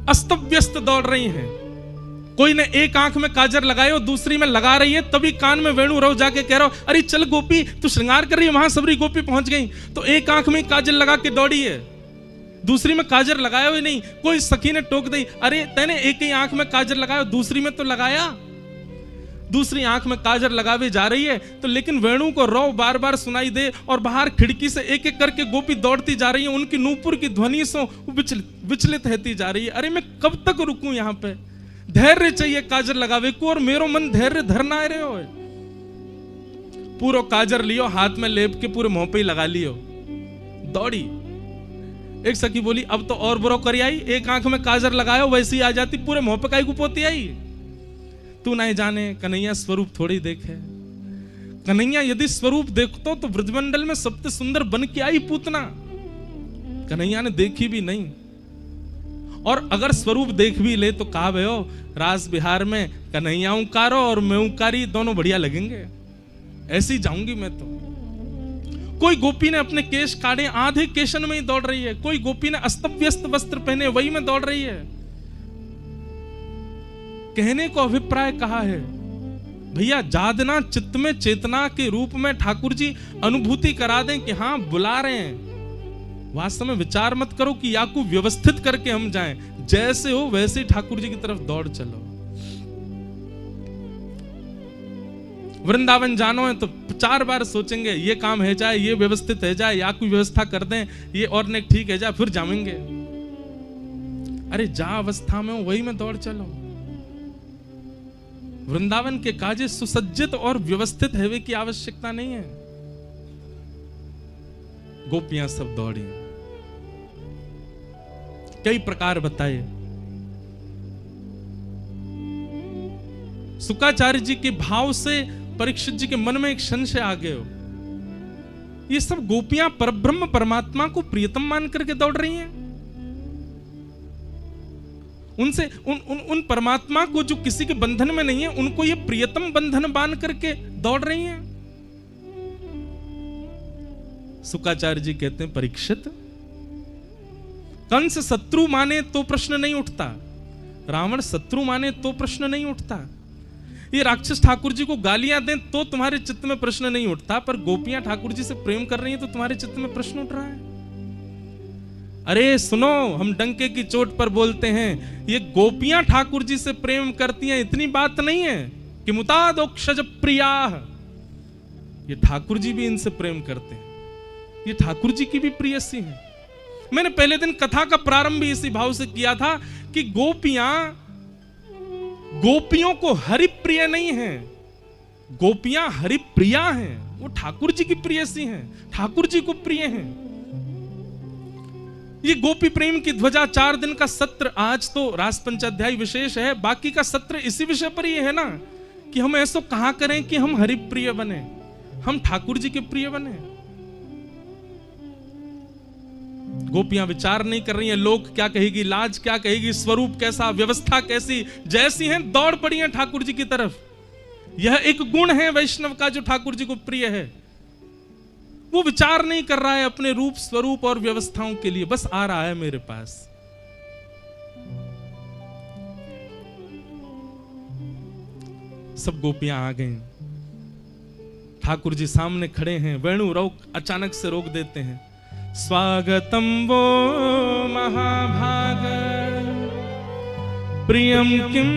अस्त व्यस्त दौड़ रही हैं। कोई ने एक आंख में काजर लगाए और दूसरी में लगा रही है, तभी कान में वेणु रहो जाके कह रहा हो, अरे चल गोपी तू श्रृंगार कर रही है, वहां सबरी गोपी पहुंच गई। तो एक आंख में काजल लगा के दौड़ी है, दूसरी में काजर लगाया हुआ नहीं। कोई सखी ने टोक दी, अरे तैने एक ही आंख में काजर लगाया, दूसरी में तो लगाया। दूसरी आंख में काजर लगावे जा रही है, तो लेकिन वेणु को रौ बार बार सुनाई दे और बाहर खिड़की से एक एक करके गोपी दौड़ती जा रही है, उनकी नूपुर की ध्वनि से विचलित रहती जा रही है। अरे मैं कब तक रुकूं यहाँ पे, धैर्य चाहिए काजर लगावे को, और मेरो मन धैर्य धरना रहे हो। पूरा काजर लियो, हाथ में लेप के पूरे मुंह पे ही लगा लियो, दौड़ी। एक सखी बोली अब तो और बुरा कर आई, एक आंख में काजर लगायो वैसी आ जाती, पूरे मुंह पे काई गुपोती आई। तू नहीं जाने कन्हैया स्वरूप थोड़ी देखे। कन्हैया यदि स्वरूप देखतो तो ब्रजमंडल में सबसे सुंदर बन के आई पूतना, कन्हैया ने देखी भी नहीं। और अगर स्वरूप देख भी ले तो कहा भैया रास बिहार में कन्हैया उकारो और मैं उकारी, दोनों बढ़िया लगेंगे, ऐसी जाऊंगी मैं तो। कोई गोपी ने अपने केश काटे, आधे केशन में ही दौड़ रही है। कोई गोपी ने अस्त व्यस्त वस्त्र पहने, वही में दौड़ रही है। कहने को अभिप्राय कहा है भैया, जादना चित्त में चेतना के रूप में ठाकुर जी अनुभूति करा दें कि हाँ बुला रहे हैं। वास्तव में विचार मत करो कि या को व्यवस्थित करके हम जाएं, जैसे हो वैसे ठाकुर जी की तरफ दौड़ चलो। वृंदावन जानो है तो 4 बार सोचेंगे ये काम है जाए, ये व्यवस्थित है जाए, या कोई व्यवस्था कर दें, ये और ने ठीक है जाए, फिर जाएंगे। अरे जा अवस्था में हो वही में दौड़ चलो। वृंदावन के काजे सुसज्जित और व्यवस्थित है वे की आवश्यकता नहीं है। गोपियां सब दौड़ी, कई प्रकार बताए। शुकाचार्य जी के भाव से परीक्षित जी के मन में एक संशय आ गए हो, ये सब गोपियां परब्रह्म परमात्मा को प्रियतम मान करके दौड़ रही हैं। उनसे उन परमात्मा को जो किसी के बंधन में नहीं है, उनको ये प्रियतम बंधन बांध करके दौड़ रही हैं। शुकाचार्य जी कहते हैं परीक्षित, कंस शत्रु माने तो प्रश्न नहीं उठता, रावण शत्रु माने तो प्रश्न नहीं उठता, ये राक्षस ठाकुर जी को गालियां दें तो तुम्हारे चित्त में प्रश्न नहीं उठता, पर गोपियां ठाकुर जी से प्रेम कर रही हैं तो तुम्हारे चित्त में प्रश्न उठ रहा है। अरे सुनो, हम डंके की चोट पर बोलते हैं, ये गोपियां ठाकुर जी से प्रेम करती हैं, इतनी बात नहीं है कि मुतादोक्षज प्रिया, ये ठाकुर जी भी इनसे प्रेम करते हैं, ये ठाकुर जी की भी प्रियसी है। मैंने पहले दिन कथा का प्रारंभ भी इसी भाव से किया था कि गोपियों को हरिप्रिय नहीं है, गोपियां हरिप्रिया हैं, वो ठाकुर जी की प्रियसी हैं, ठाकुर जी को प्रिय हैं। ये गोपी प्रेम की ध्वजा 4 दिन का सत्र, आज तो रास पंचाध्याय विशेष है, बाकी का सत्र इसी विषय पर ही है ना, कि हम ऐसा कहां करें कि हम हरिप्रिय बने, हम ठाकुर जी के प्रिय बने। गोपियां विचार नहीं कर रही हैं, लोग क्या कहेगी, लाज क्या कहेगी, स्वरूप कैसा, व्यवस्था कैसी, जैसी हैं दौड़ पड़ी हैं ठाकुर जी की तरफ। यह एक गुण है वैष्णव का जो ठाकुर जी को प्रिय है। वो विचार नहीं कर रहा है अपने रूप स्वरूप और व्यवस्थाओं के लिए, बस आ रहा है मेरे पास। सब गोपियां आ गई, ठाकुर जी सामने खड़े हैं, वेणु अचानक से रोक देते हैं। स्वागतम वो महाभाग प्रियम किम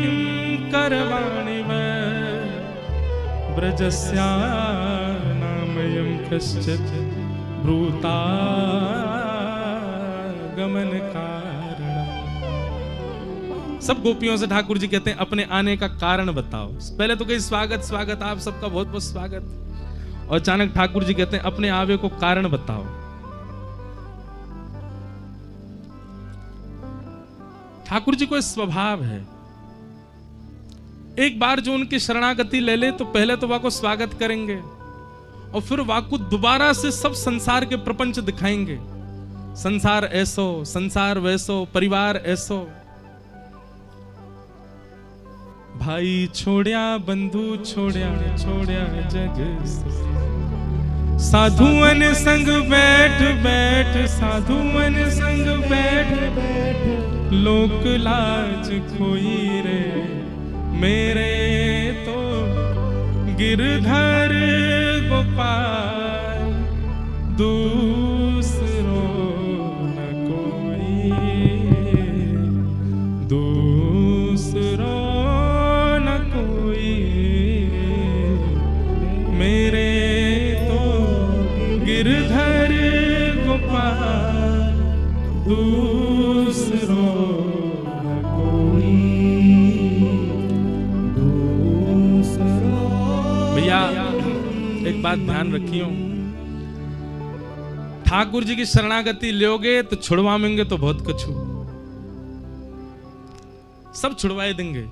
करवाणि ब्रजस्या नामयं कश्चित् ब्रूता गमन कारणम्। सब गोपियों से ठाकुर जी कहते हैं अपने आने का कारण बताओ। पहले तो कही स्वागत स्वागत, आप सबका बहुत बहुत स्वागत, और अचानक ठाकुर जी कहते हैं अपने आवे को कारण बताओ। ठाकुर जी को स्वभाव है, एक बार जो उनकी शरणागति ले ले तो पहले तो वाह को स्वागत करेंगे और फिर वाह को दोबारा से सब संसार के प्रपंच दिखाएंगे। संसार ऐसो, संसार वैसो, परिवार ऐसो, भाई छोड़या बंधु छोड़या छोड़या जग, साधुअन संग बैठ बैठ, साधुअन संग बैठ बैठ, लोक लाज खोई रे, मेरे तो गिरधर गोपाल दूसरो न कोई, दूसरो न कोई, मेरे तो गिरधर गोपाल दूसरो न कोई, दूसरो। भैया एक बात ध्यान रखियो, ठाकुर जी की शरणागति लोगे तो छुड़वाएंगे तो बहुत कछु, सब छुड़वाए देंगे।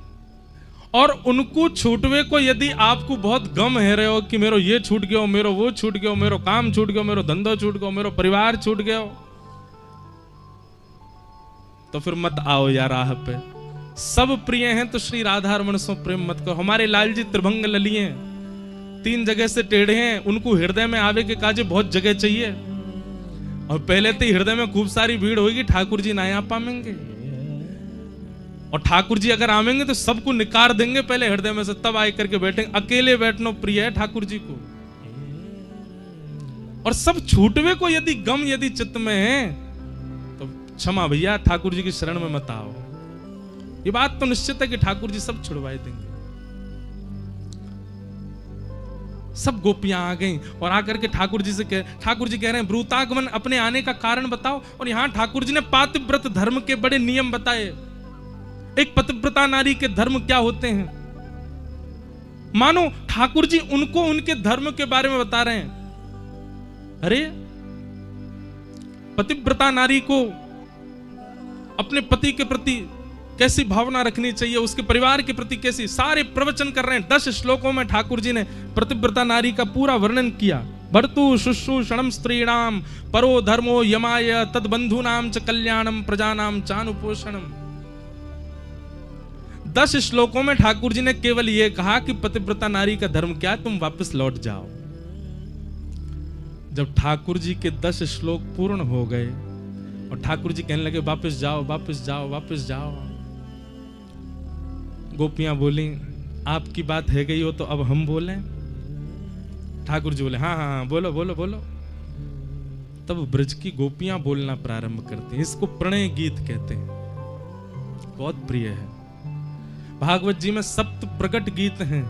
और उनको छूटवे को यदि आपको बहुत गम है रहे हो कि मेरो ये छूट गया, मेरो वो छूट गया, मेरो काम छूट गया, मेरो धंधो छूट गया, मेरो परिवार छूट गया, तो फिर मत आओ यार राह पे। सब प्रिय हैं तो श्री राधा रमण सो प्रेम मत करो। हमारे लाल जी त्रिभंग ललिए 3 जगह से टेढ़े हैं, उनको हृदय में आवे के काजे बहुत जगह चाहिए, और पहले तो हृदय में खूब सारी भीड़ होगी, ठाकुर जी ना आ पाएंगे। और ठाकुर जी अगर आवेंगे तो सबको निकार देंगे पहले हृदय में से, तब आए करके बैठेंगे। अकेले बैठना प्रिय है ठाकुर जी को। और सब छूटवे को यदि गम यदि चित्त में है तो क्षमा भैया, ठाकुर जी की शरण में मत आओ। ये बात तो निश्चित है कि ठाकुर जी सब छुड़वाए देंगे। सब गोपियां आ गईं और आकर के ठाकुर जी से ठाकुर जी कह रहे हैं ब्रूतागमन, अपने आने का कारण बताओ। और यहां ठाकुर जी ने पातिव्रत धर्म के बड़े नियम बताए। एक पतिव्रता नारी के धर्म क्या होते हैं, मानो ठाकुर जी उनको उनके धर्म के बारे में बता रहे हैं। अरे पतिव्रता नारी को अपने पति के प्रति कैसी भावना रखनी चाहिए, उसके परिवार के प्रति कैसी, सारे प्रवचन कर रहे हैं। 10 श्लोकों में ठाकुर जी ने पतिव्रता नारी का पूरा वर्णन किया। भर्तु शुश्रूषणम स्त्रीणाम परो धर्मो यमाय तद बंधुनाम च कल्याणम प्रजानाम चानुपोषणम। 10 श्लोकों में ठाकुर जी ने केवल यह कहा कि पतिव्रता नारी का धर्म क्या है, तुम वापस लौट जाओ। जब ठाकुर जी के 10 श्लोक पूर्ण हो गए और ठाकुर जी कहने लगे वापस जाओ वापस जाओ वापस जाओ, गोपियां बोली आपकी बात है गई हो तो अब हम बोलें। ठाकुर जी बोले हाँ हाँ हाँ बोलो बोलो बोलो। तब ब्रज की गोपियां बोलना प्रारंभ करती हैं। इसको प्रणय गीत कहते हैं, बहुत प्रिय है। भागवत जी में 7 प्रकट गीत हैं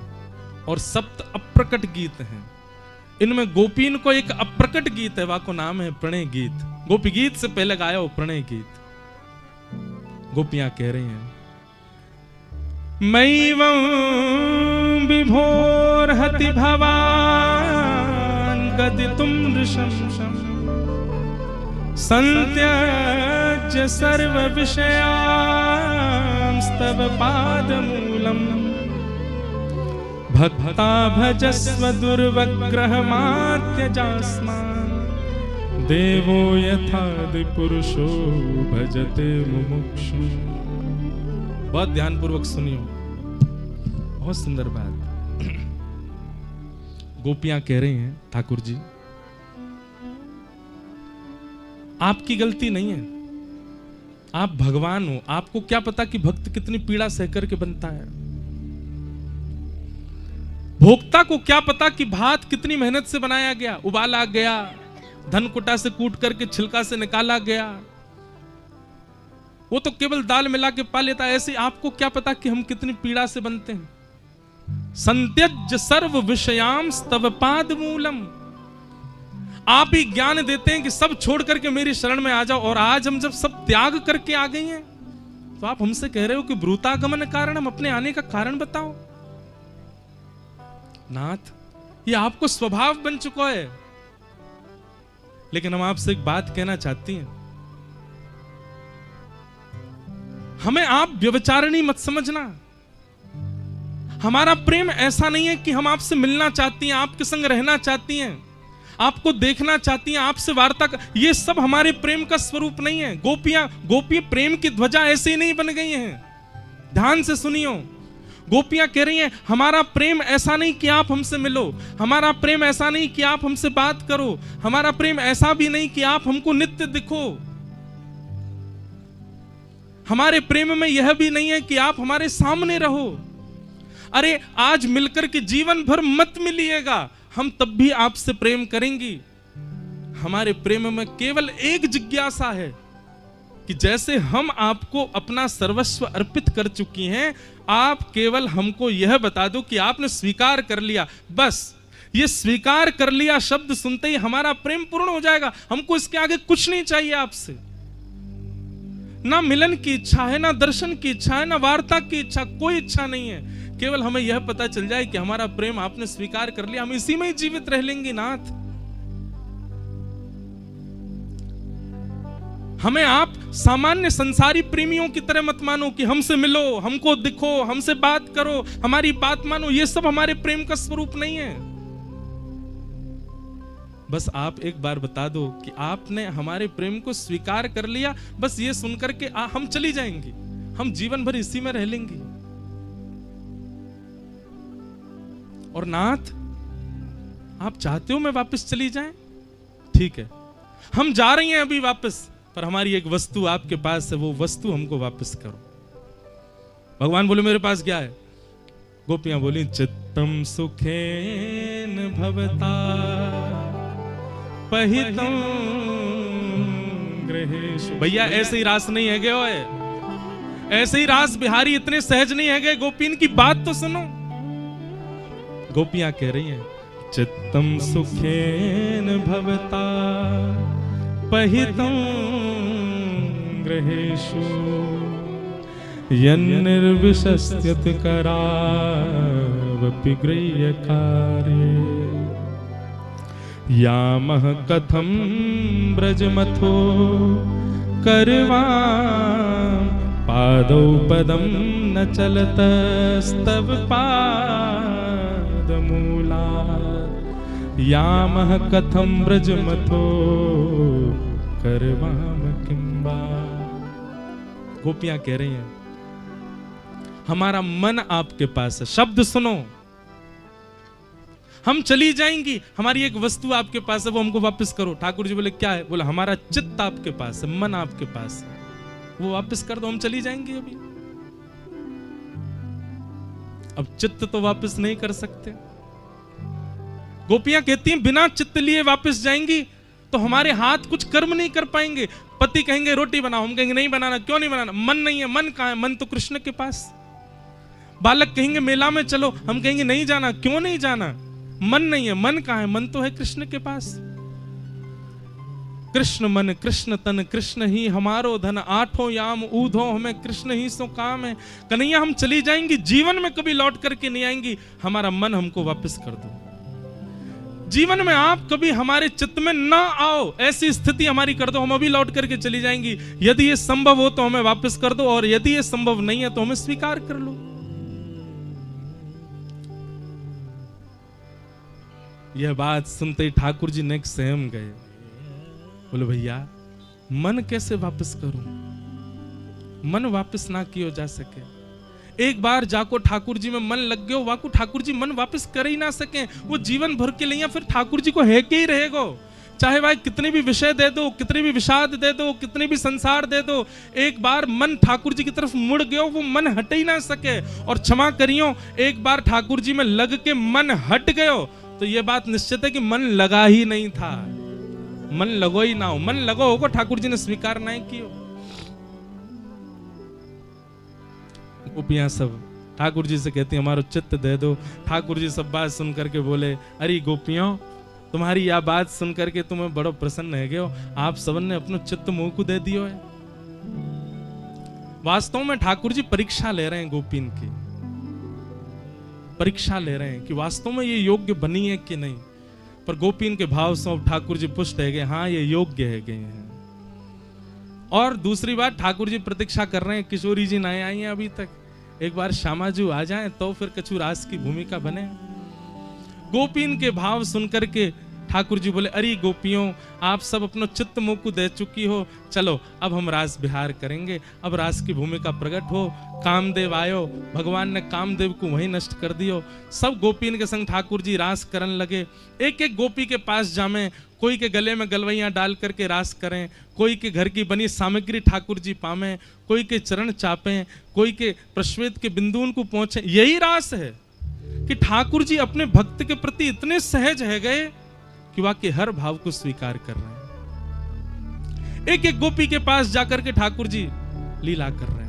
और 7 अप्रकट गीत हैं। इनमें गोपीन को एक अप्रकट गीत है, वाको नाम है प्रणय गीत। गोपी गीत से पहले गाया वो प्रणय गीत। गोपियां कह रही हैं मैवं विभोर्हति भवान् गदितुं नृशंसं संत्यज्य सर्व विषयांस्तव पादमूलम् भक्ता भजस्व दुर्वग्रहमात्यजास्मान् देवो यथादि पुरुषो भजते मुमुक्षु। बहुत ध्यान पूर्वक सुनियो, बहुत सुंदर बात। गोपियां कह रही हैं ठाकुर जी आपकी गलती नहीं है, आप भगवान हो, आपको क्या पता कि भक्त कितनी पीड़ा सह करके बनता है। भोक्ता को क्या पता कि भात कितनी मेहनत से बनाया गया, उबाला गया, धन कुटा से कूट करके छिलका से निकाला गया, वो तो केवल दाल मिला के पा लेता है। ऐसे आपको क्या पता कि हम कितनी पीड़ा से बनते हैं। संत्यज्य सर्व विषयांस तव पाद मूलम, आप ही ज्ञान देते हैं कि सब छोड़ करके मेरी शरण में आ जाओ। और आज हम जब सब त्याग करके आ गए हैं तो आप हमसे कह रहे हो कि ब्रूतागमन कारण, हम अपने आने का कारण बताओ। नाथ, ये आपको स्वभाव बन चुका है। लेकिन हम आपसे एक बात कहना चाहती हैं, हमें आप व्यभिचारिणी मत समझना। हमारा प्रेम ऐसा नहीं है कि हम आपसे मिलना चाहती हैं, आपके संग रहना चाहती हैं, आपको देखना चाहती हैं, आपसे वार्ता ये सब हमारे प्रेम का स्वरूप नहीं है। गोपियां प्रेम की ध्वजा ऐसे ही नहीं बन गई हैं। ध्यान से सुनियो, गोपियां कह रही हैं हमारा प्रेम ऐसा नहीं कि आप हमसे मिलो, हमारा प्रेम ऐसा नहीं कि आप हमसे बात करो, हमारा प्रेम ऐसा भी नहीं कि आप हमको नित्य दिखो, हमारे प्रेम में यह भी नहीं है कि आप हमारे सामने रहो। अरे आज मिलकर के जीवन भर मत मिलिएगा, हम तब भी आपसे प्रेम करेंगी। हमारे प्रेम में केवल एक जिज्ञासा है कि जैसे हम आपको अपना सर्वस्व अर्पित कर चुकी हैं, आप केवल हमको यह बता दो कि आपने स्वीकार कर लिया। बस ये स्वीकार कर लिया शब्द सुनते ही हमारा प्रेम पूर्ण हो जाएगा। हमको इसके आगे कुछ नहीं चाहिए आपसे। ना मिलन की इच्छा है, ना दर्शन की इच्छा है, ना वार्ता की इच्छा, कोई इच्छा नहीं है। केवल हमें यह पता चल जाए कि हमारा प्रेम आपने स्वीकार कर लिया, हम इसी में ही जीवित रह लेंगे नाथ। हमें आप सामान्य संसारी प्रेमियों की तरह मत मानो कि हमसे मिलो, हमको दिखो, हमसे बात करो, हमारी बात मानो। ये सब हमारे प्रेम का स्वरूप नहीं है। बस आप एक बार बता दो कि आपने हमारे प्रेम को स्वीकार कर लिया। बस ये सुनकर के हम चली जाएंगी, हम जीवन भर इसी में रह लेंगे। और नाथ, आप चाहते हो मैं वापस चली जाए? ठीक है, हम जा रही हैं अभी वापस, पर हमारी एक वस्तु आपके पास है, वो वस्तु हमको वापस करो। भगवान बोले मेरे पास क्या है? गोपियां बोली चित्तम सुखेन भवता पहितम गृहेषु। भैया ऐसे ही रास नहीं है गए, ऐसे ही रास बिहारी इतने सहज नहीं है गए। गोपीन की बात तो सुनो। गोपियां कह रही हैं चित्तम सुखेन भवता पहितम गृहेषु यन्निर्विशस्यत करावपि गृह्यकार्ये यामः कथं ब्रजमथो करवां पादौ पदं न चलतस्तव पादमूलात् यामः कथं ब्रजमथो करवां किंबा। गोपियां कह रही हैं हमारा मन आपके पास है। शब्द सुनो, हम चली जाएंगी, हमारी एक वस्तु आपके पास है, वो हमको वापस करो। ठाकुर जी बोले क्या है? बोला हमारा चित्त आपके पास है, मन आपके पास है, वो वापस कर दो, हम चली जाएंगे अभी। अब चित्त तो वापस नहीं कर सकते। गोपियां कहती हैं बिना चित्त लिए वापस जाएंगी तो हमारे हाथ कुछ कर्म नहीं कर पाएंगे। पति कहेंगे रोटी बनाओ, हम कहेंगे नहीं बनाना। क्यों नहीं बनाना? मन नहीं है। मन कहां है? मन तो कृष्ण के पास। बालक कहेंगे मेला में चलो, हम कहेंगे नहीं जाना। क्यों नहीं जाना? मन नहीं है। मन कहां है? मन तो है कृष्ण के पास। कृष्ण मन कृष्ण तन कृष्ण ही हमारो धन, आठों याम ऊधो हमें कृष्ण ही सो काम है। कन्हैया हम चली जाएंगी, जीवन में कभी लौट करके नहीं आएंगी, हमारा मन हमको वापस कर दो। जीवन में आप कभी हमारे चित्त में ना आओ, ऐसी स्थिति हमारी कर दो, हम अभी लौट करके चली जाएंगी। यदि ये संभव हो तो हमें वापस कर दो, और यदि ये संभव नहीं है तो हमें स्वीकार कर लो। यह बात सुनते ही ठाकुर जी नेक सहम गए। बोले भैया मन कैसे वापस करूं? मन वापस ना किया जा सके। एक बार जाको ठाकुर जी में मन लग गयो, वाको ठाकुर जी मन वापस कर ही ना सके। वो जीवन भर के लिए फिर ठाकुर जी को है के ही रहेगो। चाहे भाई कितने भी विषय दे दो, कितने भी विषाद दे दो, कितने भी संसार दे दो, एक बार मन ठाकुर जी की तरफ मुड़ गयो, वो मन हट ही ना सके। और क्षमा करियो, एक बार ठाकुर जी में लग के मन हट गयो तो ये बात निश्चित है कि मन लगा ही नहीं था। मन लगो ही ना हो, मन लगो होगा ठाकुर जी ने स्वीकार नहीं किया। गोपियां सब ठाकुर जी से कहती हमारो चित्त दे दो। ठाकुर जी सब बात सुन करके बोले अरे गोपियों, तुम्हारी यह बात सुन करके तुम्हें बड़ो प्रसन्न है गयो, आप सबन ने अपनो चित्त मुंह को दे दियो है। वास्तव में ठाकुर जी परीक्षा ले रहे हैं, गोपीन की परीक्षा ले रहे हैं कि वास्तव में ये योग्य बनी है कि नहीं। पर गोपीन के भाव से ठाकुर जी पुष्ट है गए, हाँ ये योग्य है गए हैं। और दूसरी बात, ठाकुर जी प्रतीक्षा कर रहे हैं, किशोरी जी नहीं आई हैं अभी तक, एक बार श्यामाजू आ जाएं तो फिर कछु रास की भूमिका बने। गोपीन के भाव सुनकर के ठाकुर जी बोले अरे गोपियों, आप सब अपनो चित्त मुंह को दे चुकी हो, चलो अब हम रास विहार करेंगे। अब रास की भूमिका प्रकट हो। कामदेव आयो, भगवान ने कामदेव को वहीं नष्ट कर दियो। सब गोपीन के संग ठाकुर जी रास करन लगे। एक एक गोपी के पास जामे, कोई के गले में गलवैया डाल करके रास करें, कोई के घर की बनी सामग्री ठाकुर जी पामे, कोई के चरण चापें, कोई के प्रश्वेत के बिंदुन को पहुंचे। यही रास है, कि ठाकुर जी अपने भक्त के प्रति इतने सहज है गए कि वाकई हर भाव को स्वीकार कर रहे हैं। एक एक गोपी के पास जाकर के ठाकुर जी लीला कर रहे हैं।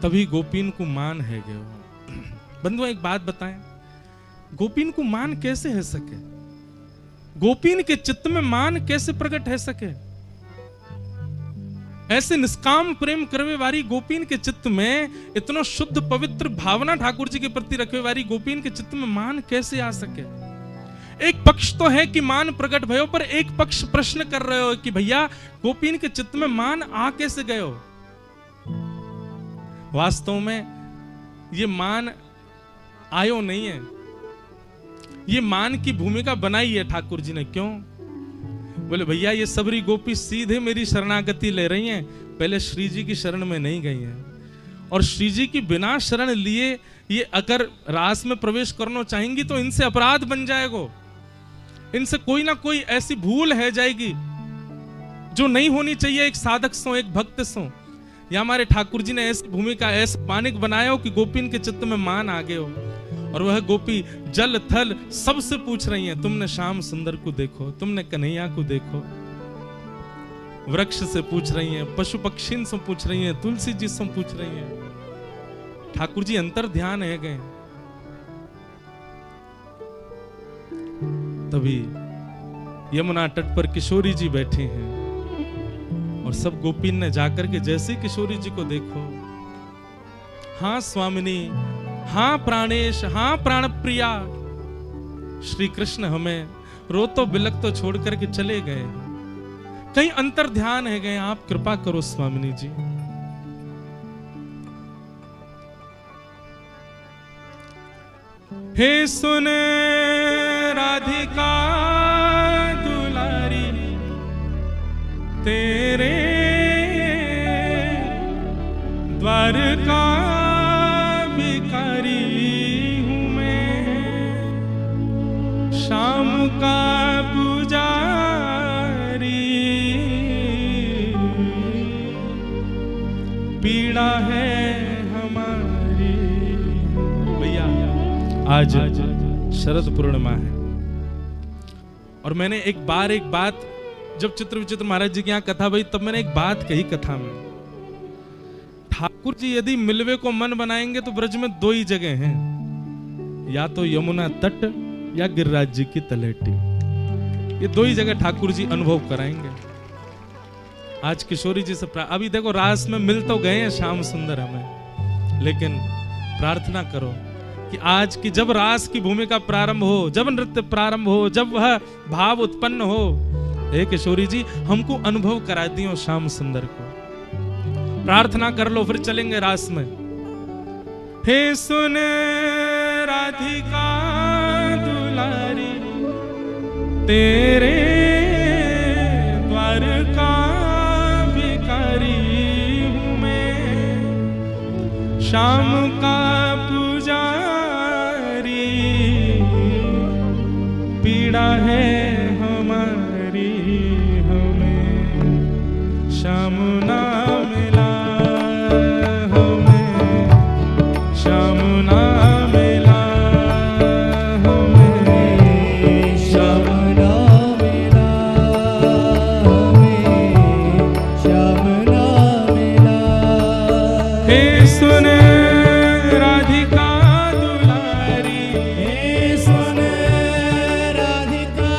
तभी गोपीन को मान है गए। बंधुओं एक बात बताएं, गोपीन को मान कैसे है सके? गोपीन के चित्त में मान कैसे प्रकट है सके? ऐसे निष्काम प्रेम करवे वाली गोपीन के चित्त में इतना शुद्ध पवित्र भावना ठाकुर जी के प्रति रखे वाली गोपीन के चित्त में मान कैसे आ सके? एक पक्ष तो है कि मान प्रकट भयो, पर एक पक्ष प्रश्न कर रहे हो कि भैया गोपीन के चित्त में मान आ कैसे गए हो? वास्तव में ये मान आयो नहीं है, ये मान की भूमिका बनाई है ठाकुर जी ने। क्यों? बोले भैया ये सबरी गोपी सीधे मेरी शरणागति ले रही हैं, पहले श्री जी की शरण में नहीं गई हैं। और श्री जी की बिना शरण लिए ये अगर रास में प्रवेश करना चाहेंगी तो इनसे अपराध बन जाएगा, इनसे कोई ना कोई ऐसी भूल है जाएगी जो नहीं होनी चाहिए एक साधक सो, एक भक्त सो। या हमारे ठाकुर जी ने ऐसी भूमिका, ऐसा मानिक बनाया हो कि गोपीन के चित्त में मान आ गए हो। और वह गोपी जल थल सबसे पूछ रही हैं, तुमने श्याम सुंदर को देखो, तुमने कन्हैया को देखो। वृक्ष से पूछ रही हैं, पशु पक्षी से पूछ रही हैं, तुलसी जी से पूछ रही हैं। ठाकुर जी अंतर ध्यान है गए। तभी यमुना तट पर किशोरी जी बैठी हैं और सब गोपीन ने जाकर के जैसे किशोरी जी को देखो, हाँ स्वामिनी, हाँ प्राणेश, हाँ प्राण प्रिया, श्री कृष्ण हमें रोतो बिलक तो छोड़ करके चले गए, कहीं अंतर ध्यान है गए, आप कृपा करो स्वामिनी जी। हे सुन राधिका दुलारी, तेरे द्वारका भिखारी हूँ मैं, शाम का पुजारी, पीड़ा है हमारी। भैया आज शरद पूर्णिमा है और मैंने एक बात जब चित्र विचित्र महाराज जी की यहाँ कथा भाई, तब मैंने एक बात कही कथा में, ठाकुर जी यदि मिलवे को मन बनाएंगे तो ब्रज में दो ही जगह हैं, या तो यमुना तट या गिरिराज जी की तलहटी। ये दो ही जगह ठाकुर जी अनुभव कराएंगे। आज किशोरी जी से अभी देखो रास में मिल तो गए हैं श्याम सुंदर हमें, लेकिन प्रार्थना करो कि आज की जब रास की भूमिका प्रारंभ हो, जब नृत्य प्रारंभ हो, जब वह भाव उत्पन्न हो, हे किशोरी जी हमको अनुभव करा दियो श्याम सुंदर को। प्रार्थना कर लो, फिर चलेंगे रास में। हे सुन राधिका दुलारी, तेरे द्वार का भिखारी हूँ मैं, शाम का पुजारी, पीड़ा है हमारी, हमें श्याम ना मिला, हमें श्याम ना मिला, हमें श्याम ना मिला, हमें श्याम ना मिला। हे सुन राधिका दुलारी, हे सुन राधिका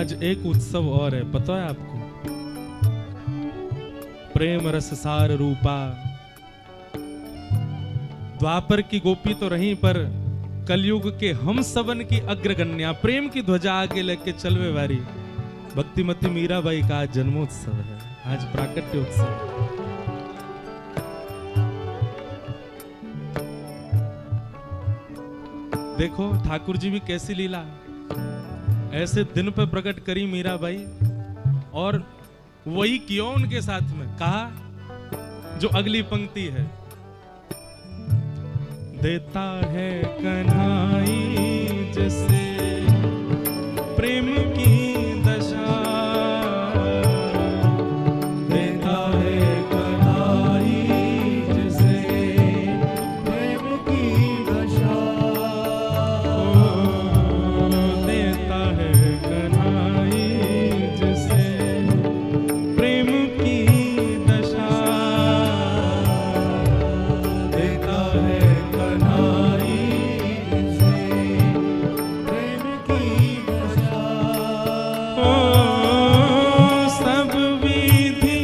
आज एक उत्सव और है, पता है आपको? प्रेम रस सार रूपा। द्वापर की गोपी तो रही, पर कलयुग के हम सबन की अग्रगण्या प्रेम की ध्वजा आगे लेके चलवे वारी भक्तिमती मीराबाई का आज जन्मोत्सव है, आज प्राकट्य उत्सव। देखो ठाकुर जी भी कैसी लीला, ऐसे दिन पे प्रकट करी मीराबाई, और वही किया उनके साथ में, कहा जो अगली पंक्ति है, देता है कन्हाई जैसे प्रेम की दशा, देता है कन्हाई जैसे प्रेम की दशा, देता है कन्हाई जैसे प्रेम की दशा, देता है कन्हाई जैसे प्रेम की दशा, सब विधि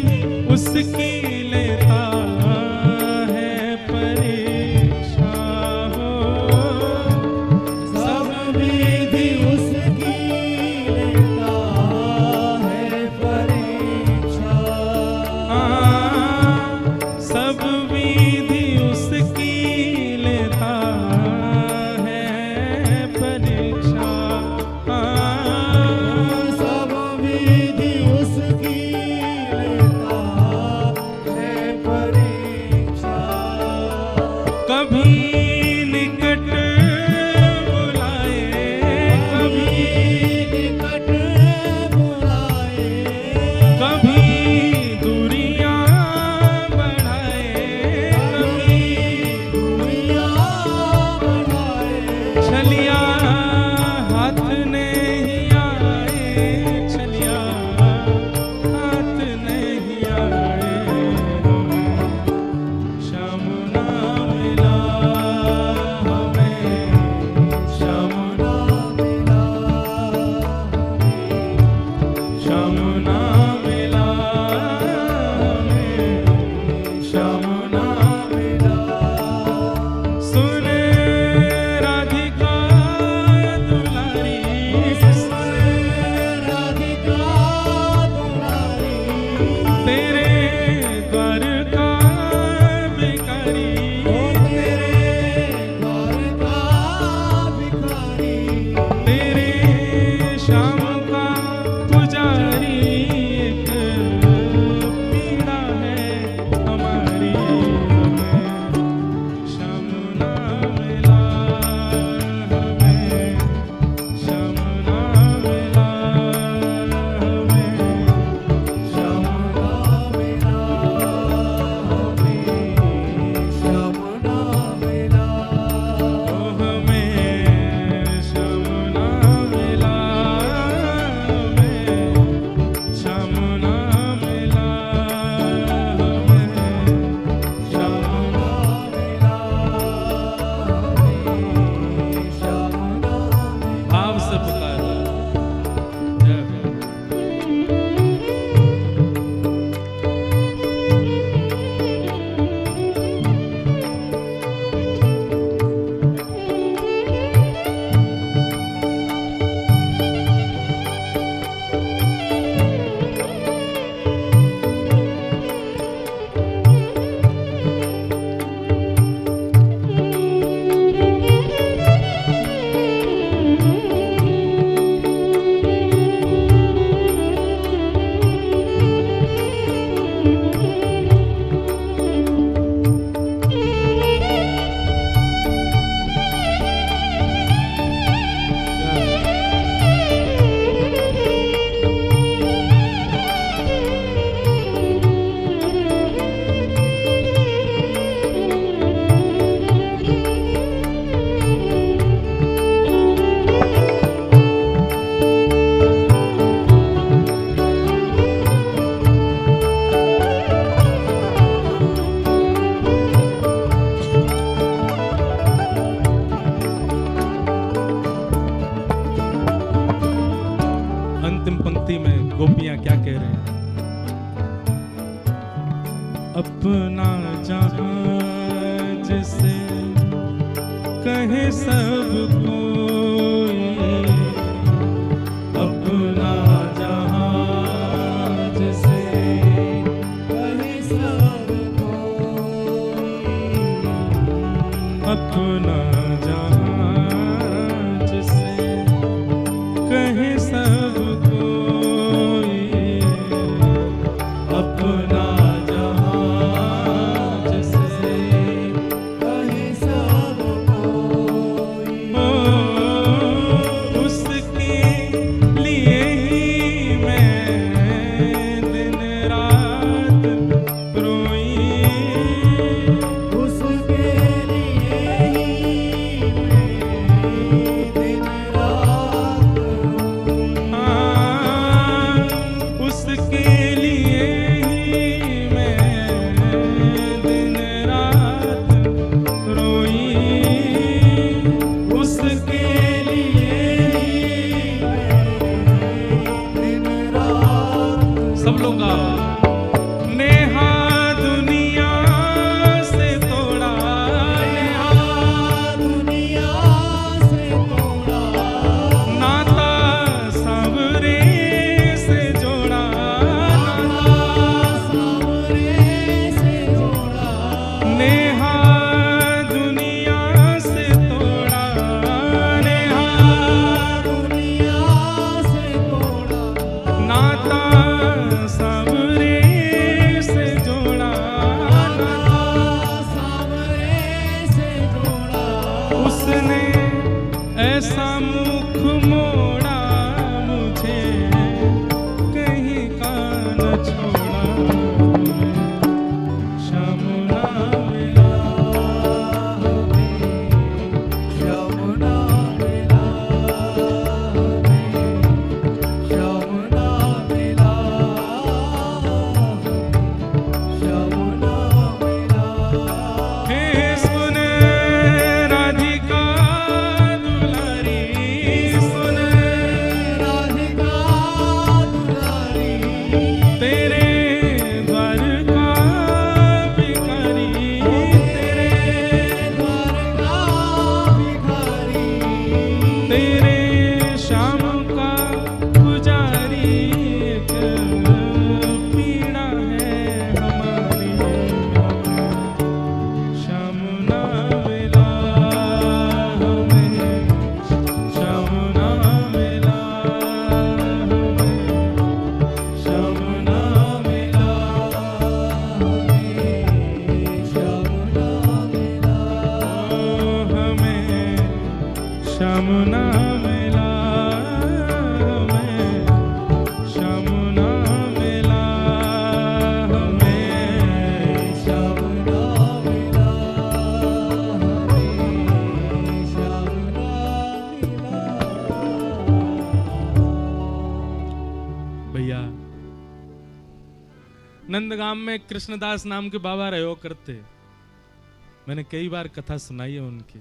उसकी लेता है परीक्षा, सब विधि उसकी लेता है परीक्षा, सब विधि उसकी लेता है परीक्षा, सब विधि उसकी लेता है परीक्षा, कभी निकट बुलाए, कभी निकट बुलाए, कभी दूरियां बढ़ाए, कभी दूरियां बढ़ाए, छलिया हाथ नहीं आए, छलिया हाथ नहीं आए, श्याम ना मिला हमें, श्याम ना मिला, श्याम ना मिला हमें, श्याम ना मिला। सुने राधिका दुलारी, राधिका दुलारी, तेरे द्वार का भिखारी, तेरे द्वार का भिखारी, तेरे श्याम का पुजारी, गोपियां क्या कह रहे हैं? अपना जहां जिसे कहे सब कोई, अपना जहां जिसे कहे सब कोई, अपना जहां जिसे कहे सब कोई, अपना कहे सब कोई, उसके लिए ही मैं दिन रात रोई, उसके लिए ही मैं दिन रात रोई, हाँ, उसके लिए ही मैं दिन रात रोई, उसके लिए ही मैं दिन रात सब लोग गाओ। नेहा दुनिया से तोड़ा, नेहा दुनिया से तोड़ा, नाता सांवरे से जोड़ा, सांवरे से जोड़ा, नेहा दुनिया से तोड़ा, नेहा दुनिया से तोड़ा, नाता सांवरे से जोड़ा, सांवरे से जोड़ा, उसने ऐसा मुख मोड़ा मुझे कहीं का न छोड़ा, श्याम ना मिला यमुना मिला हमें, यमुना मिला, यमुना मिला, हे सुन राधिका दुलारी, सुन राधिका दुलारी, तेरे द्वार का भिखारी, तेरे द्वारका भिखारी, तेरे श्याम का पुजारी, एक पीड़ा है हमारी, श्याम ना मिला हमें, श्याम ना मिला हमें, श्याम ना मिला हमें, यमुना मिला, हमें, श्याम ना मिला हमें, श्याम ना मिला हमें, यमुना मिला हमें, यमुना मिला। भैया नंदगाम में कृष्णदास नाम के बाबा रहो करते, मैंने कई बार कथा सुनाई है उनकी।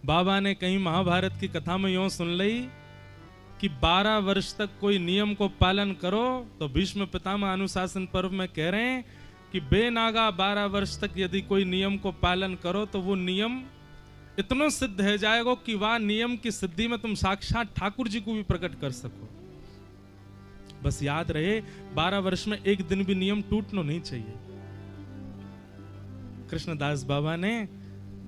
बाबा ने कहीं महाभारत की कथा में यूं सुन ली कि 12 वर्ष तक कोई नियम को पालन करो, तो भीष्म पितामह अनुशासन पर्व में कह रहे हैं कि बेनागा 12 वर्ष तक यदि कोई नियम को पालन करो तो वो नियम इतना सिद्ध है जाएगा कि वह नियम की सिद्धि में तुम साक्षात ठाकुर जी को भी प्रकट कर सको। बस याद रहे 12 वर्ष में एक दिन भी नियम टूटना नहीं चाहिए। कृष्णदास बाबा ने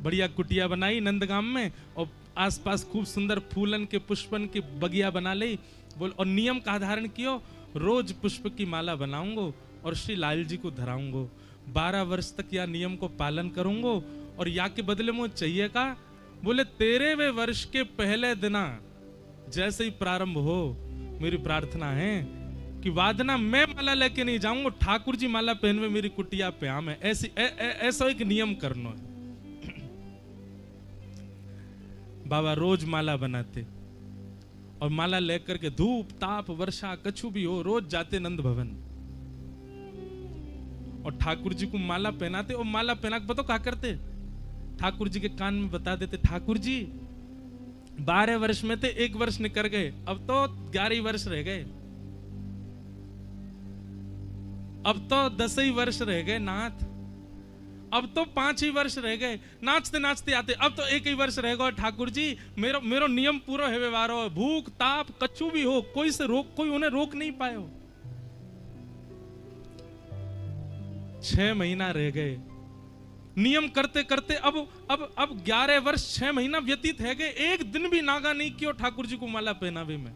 बढ़िया कुटिया बनाई नंदगाम में और आसपास खूब सुंदर फूलन के पुष्पन की बगिया बना ली, बोल और नियम का धारण कियो, रोज पुष्प की माला बनाऊंगो और श्री लाल जी को धराऊंगो, 12 वर्ष तक या नियम को पालन करूंगो और या के बदले में चाहिए का, बोले 13वें वर्ष के पहले दिना जैसे ही प्रारंभ हो, मेरी प्रार्थना है कि वादना मैं माला लेके नहीं जाऊंगा, ठाकुर जी माला पहनवे मेरी कुटिया पे आम है, ऐसा एक नियम करना है। बाबा रोज माला बनाते और माला लेकर के धूप ताप वर्षा कछु भी हो रोज जाते नंद भवन और ठाकुर जी को माला पहनाते और माला पहना के बताओ क्या करते, ठाकुर जी के कान में बता देते, ठाकुर जी 12 वर्ष में थे, 1 वर्ष निकल गए, अब तो 11 वर्ष रह गए, अब तो 10 ही वर्ष रह गए नाथ, अब तो 5 ही वर्ष रह गए, नाचते नाचते आते, अब तो 1 ही वर्ष रह गए। ठाकुर जी मेरो नियम पूरा है व्यवहारो, भूख ताप कछु भी हो, कोई उन्हें रोक नहीं पायो। 6 महीना रह गए, नियम करते करते अब 11 वर्ष 6 महीना व्यतीत है गए, एक दिन भी नागा नहीं किया ठाकुर जी को माला पहनावे में।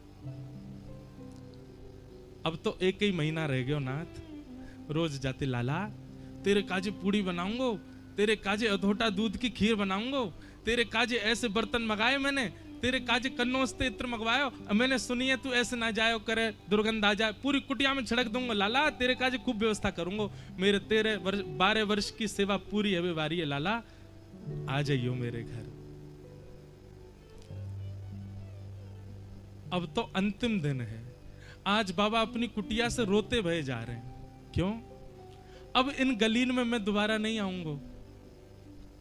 अब तो 1 ही महीना रह गयो नाथ, रोज जाते लाला तेरे काजे पूड़ी बनाऊंगो, तेरे काजे अधोटा दूध की खीर बनाऊंगो, तेरे काजे ऐसे बर्तन मंगाए मैंने, तेरे काजे कन्नौस्ते इत्र मंगवायो, मैंने सुनी है तू ऐसे ना जायो करे दुर्गंध आ जाए, पूरी कुटिया में छिड़क दूंगा लाला, तेरे काजे खूब व्यवस्था करूंगा, मेरे 12 वर्ष की सेवा पूरी है बारी है लाला, आ जाइयो मेरे घर। अब तो अंतिम दिन है, आज बाबा अपनी कुटिया से रोते भये जा रहे हैं। क्यों? अब इन गलीन में मैं दोबारा नहीं आऊंगा,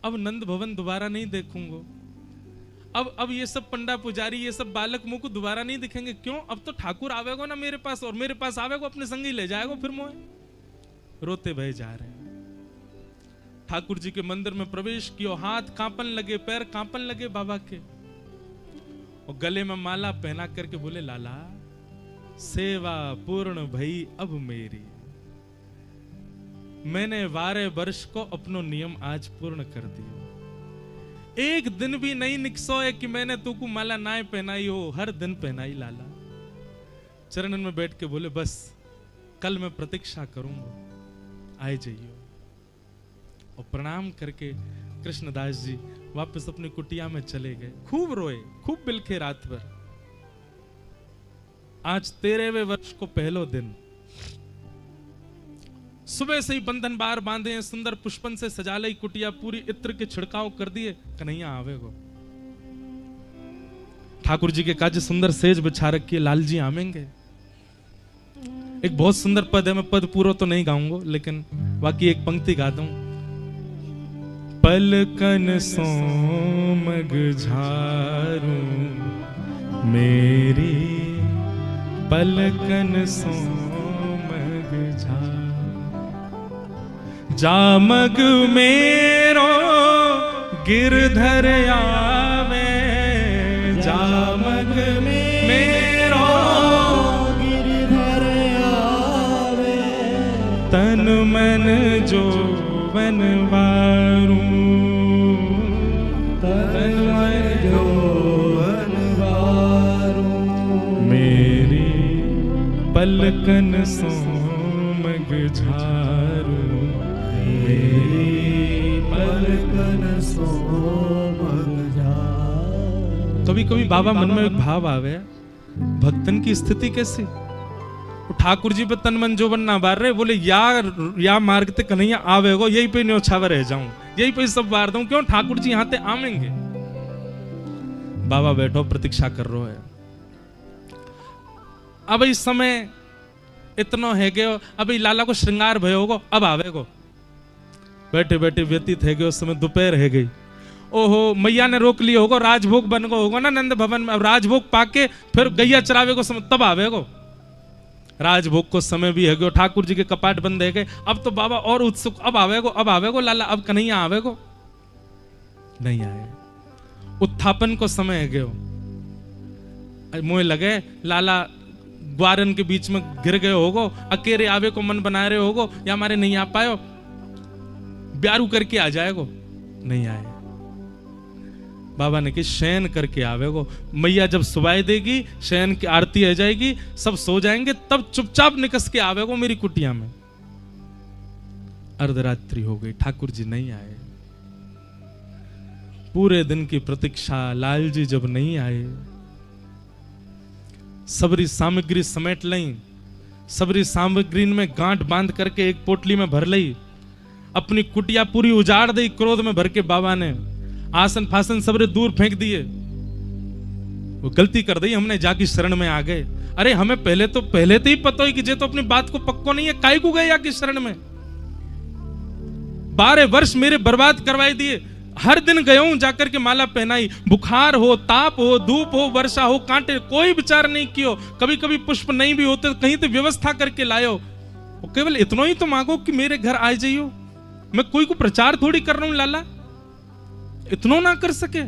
अब नंद भवन दोबारा नहीं देखूंगा, अब ये सब पंडा पुजारी ये सब बालक मुंह को दोबारा नहीं दिखेंगे। क्यों? अब तो ठाकुर आवेगो ना मेरे पास, और मेरे पास आवेगो अपने संगी ले जाएगा फिर मोए। रोते भये जा रहे हैं। ठाकुर जी के मंदिर में प्रवेश किया, हाथ कांपन लगे, पैर कांपन लगे बाबा के, और गले में माला पहना करके बोले लाला सेवा पूर्ण भई अब मेरी, मैंने 12 वर्ष को अपनो नियम आज पूर्ण कर दिया, एक दिन भी नहीं निकसो है कि मैंने तू को माला ना पहनाई हो, हर दिन पहनाई लाला। चरणन में बैठ के बोले बस कल मैं प्रतीक्षा करूंगा, आए जाइयो। और प्रणाम करके कृष्णदास जी वापस अपनी कुटिया में चले गए। खूब रोए, खूब बिलखे रात भर। आज 13वें वर्ष को पहलो दिन, सुबह से ही बंधन बार बांधे हैं, सुंदर पुष्पन से सजा ली कुटिया, पूरी इत्र के छिड़काव कर दिए। कन्हैया आवेगो, ठाकुर जी के काज सुंदर सेज बिछा रखी है, लाल जी आवेंगे। एक बहुत सुंदर पद है, मैं पद पूरा तो नहीं गाऊंगा लेकिन बाकी एक पंक्ति गा दूं। पलकन सोमग झारू मेरी, पलकन सोमग झारू, जामग मेरो गिरधर आवे, जामग मेरो गिरधर आवे, तन मन जो बनवारू, तन मन जो बनवारू, मेरी पलकन सोमग झारू, मेरी पलकन सोमग झारू। कभी कभी बाबा मन में एक भाव आवे, भक्तन की स्थिति कैसी, ठाकुर जी पे तन मन जो बनना बार रहे, बोले या मार्ग ते कन्हैया आवेगो, यही पे न्योछावर रह जाऊं, यही पे सब बार दूं। क्यों? ठाकुर जी यहाँ ते आवेंगे। बाबा बैठो प्रतीक्षा कर रहे है। अब इस समय इतना है गयो, अब लाला को श्रृंगार भयो होगो, अब आवेगो। बैठे बैठे व्यतीत है गयो, उस समय दोपहर है गई। ओहो, मैया ने रोक लिया होगा, राजभोग बन गो होगा ना नंद भवन में। अब राजभोग पाके फिर गैया चरावे को समय तब आवेगो। राजभोग को समय भी है गयो, ठाकुर जी के कपाट बंद है गए। अब तो बाबा और उत्सुक, अब आवेगो लाला, अब कन्हैया आवेगो। नहीं आए। उत्थापन को समय है गयो, मोह लगे लाला ग्वारन के बीच में गिर गए होगो, अकेले आवे को मन बना रहे होगो, या हमारे नहीं आ पायो, ब्यारू करके आ जाएगो। नहीं आए। बाबा ने कि शयन करके आवेगो। मैया जब सुबाई देगी, शयन की आरती आ जाएगी, सब सो जाएंगे, तब चुपचाप निकस के आवेगो मेरी कुटिया में। अर्धरात्रि हो गई, ठाकुर जी नहीं आए। पूरे दिन की प्रतीक्षा, लाल जी जब नहीं आए, सबरी सामग्री समेट लई, सबरी सामग्री में गांठ बांध करके एक पोटली में भर लई, अपनी कुटिया पूरी उजाड़ दी। क्रोध में भर के बाबा ने आसन फासन सबरे दूर फेंक दिए। वो गलती कर दी हमने, जाकी शरण में आ गए। अरे हमें पहले तो ही पता ही कि जे तो अपनी बात को पक्को नहीं है, काई को गए जाकी शरण में। 12 वर्ष मेरे बर्बाद करवाई दिए। हर दिन गया हूं जाकर के माला पहनाई, बुखार हो, ताप हो, धूप हो, वर्षा हो, कांटे, कोई विचार नहीं कियो। कभी कभी पुष्प नहीं भी होते तो कहीं तो व्यवस्था करके लायो। केवल इतना ही तो मांगो कि मेरे घर आ जाइयो। मैं कोई को प्रचार थोड़ी कर रहा हूं लाला, इतना ना कर सके।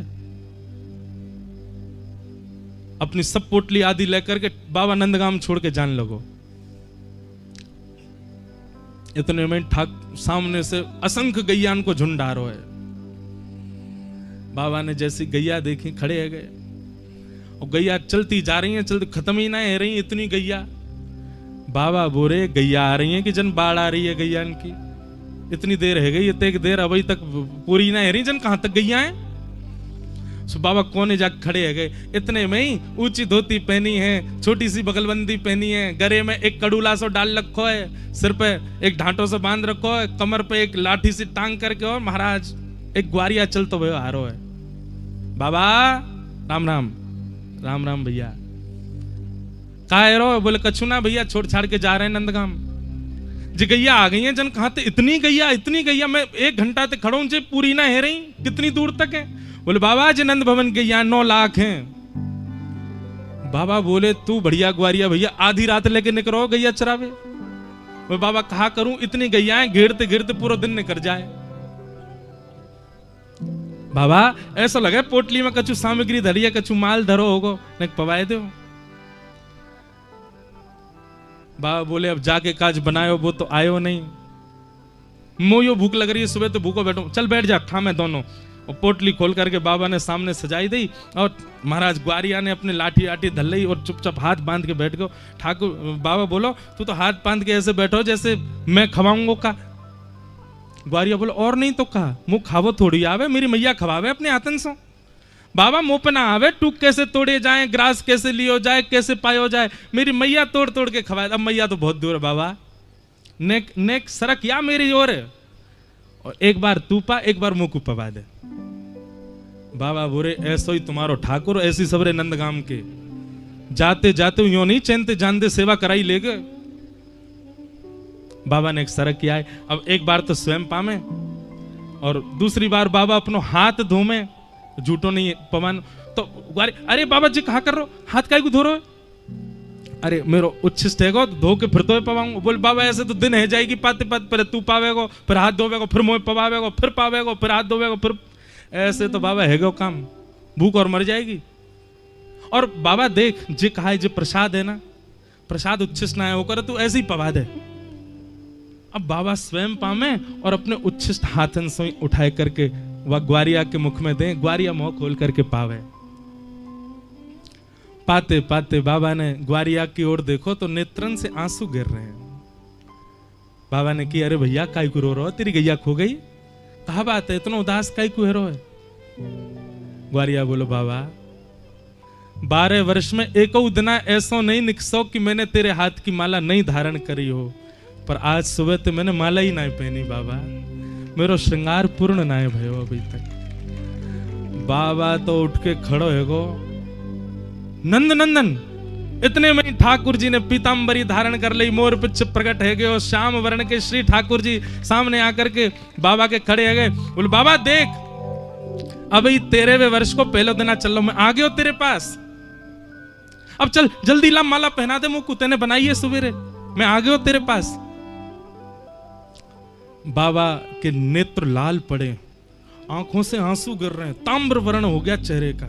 अपनी सब पोटली आदि लेकर के बाबा नंदगाम छोड़ के जान लगो। इतने में सामने से असंख्य गैयान को झुंड आ रहा है। बाबा ने जैसी गैया देखी खड़े है गए, और गैया चलती जा रही हैं, चलती खत्म ही ना है रही इतनी गैया। बाबा बोरे गैया आ रही है कि जन बाढ़ आ रही है गैया की, इतनी देर है गई, इतने देर अभी तक पूरी ना है रही, जन कहां तक गैया है। सो बाबा कोने जाके खड़े है गए। इतने में ही ऊंची धोती पहनी है, छोटी सी बगलबंदी पहनी है, गले में एक कड़ूला सो डाल रखो है, सिर पे एक ढांटो से बांध रखो है, कमर पे एक लाठी से टांग करके, और महाराज एक ग्वारिया चलते हुए आ रहा है। बाबा राम राम। राम राम भैया। कहा रो? बोले कछु ना भैया, छोड़ छाड़ के जा रहे हैं नंदगाम जी। गैया आ गई हैं जन, कहां थे इतनी गैया, मैं 1 घंटा तक खड़ा हूं जी, पूरी ना है रही, कितनी दूर तक है? बोले बाबा जी नंद भवन गैया 9 लाख हैं। बाबा बोले तू बढ़िया ग्वारिया भैया, आधी रात लेके निकलो गैया चरावे। बोले बाबा कहा करूं, इतनी गैया घेरते घेरते पूरा दिन निकल जाए। बाबा ऐसा लगे पोटली में कछु सामग्री धरिए, कछु माल धरो होगो, न पवाए दो। बाबा बोले अब जाके काज बनायो, वो तो आयो नहीं। मोयो भूख लग रही है, सुबह तो भूखो बैठो, चल बैठ जा खा मैं दोनों। और पोटली खोल करके बाबा ने सामने सजाई दी, और महाराज ग्वारिया ने अपने लाठी आठी धल ली और चुपचाप हाथ बांध के बैठ गयो। ठाकुर बाबा बोलो तू तो हाथ बांध के ऐसे बैठो जैसे मैं खवाऊंगो का। ग्वारिया बोलो और नहीं तो कहा, मुंह खावो थोड़ी आवे, मेरी मैया खवावे अपने हाथन से। बाबा मुंह पे ना आवे, टूक कैसे तोड़े जाए, ग्रास कैसे लियो जाए, कैसे पायो जाए, मेरी मैया तोड़ तोड़ के खवाए। अब मैया तो बहुत दूर है बाबा, नेक नेक सरक या मेरी ओर, और एक बार तू पा, एक बार मुंह को पवा दे। बाबा बोरे ऐसो ही तुम्हारो ठाकुर, ऐसी सबरे नंदगाम के, जाते जाते यो नहीं चैनते जानते सेवा कराई ले गए। बाबा ने एक सरक किया है। अब एक बार तो स्वयं पामे, और दूसरी बार बाबा अपनो हाथ धोमे, झूठो नहीं पवन। तो अरे बाबा जी कहा कर रो, हाथ काहे को धो रहे? अरे मेरो उच्छिष्ट है, धो के फिर तो पवाऊंगा। बोल बाबा ऐसे तो दिन है जाएगी, पाते पाते पहले तू पावेगो, फिर हाथ धोवेगो, फिर मुंह पवावेगो, फिर पावेगो, फिर हाथ धोवेगो, फिर ऐसे तो बाबा हैगो काम, भूख और मर जाएगी। और बाबा देख जे कहा है, जो प्रसाद है ना, प्रसाद उच्छिष्ट ना है वो करे, तू ऐसे ही पवा दे। अब बाबा स्वयं पामे और अपने उच्छिष्ट हाथन से उठाए करके वह ग्वारिया के मुख में दे, ग्वारिया मुंह खोल करके पावे। पाते पाते बाबा ने ग्वारिया की ओर देखो तो नेत्रन से आंसू गिर रहे हैं। बाबा ने की अरे भैया काई को रो रहो, तेरी गैया खो गई? कहा बात है, इतना उदास काई को रो है? ग्वारिया बोलो बाबा 12 वर्ष में एको दिना ऐसो नहीं निकसो कि मैंने तेरे हाथ की माला नहीं धारण करी हो, पर आज सुबह तो मैंने माला ही नहीं पहनी बाबा, मेरो श्रृंगार पूर्ण ना भयो अभी तक। बाबा तो उठ के खड़ो है गो, नंद नंदन। इतने में ठाकुर जी ने पीतांबरी धारण कर ली, मोर पिछ प्रकट है गए, श्याम वर्ण के श्री ठाकुर जी सामने आकर के बाबा के खड़े है गए। बोले बाबा देख, अभी 13वें वर्ष को पहले दिन चल लो, मैं आ गया तेरे पास, अब चल जल्दी ला माला पहना दे मुझको, तेने बनाई है सवेरे, मैं आ गया तेरे पास। बाबा के नेत्र लाल पड़े, आंखों से आंसू गिर रहे हैं, ताम्र वर्ण हो गया चेहरे का।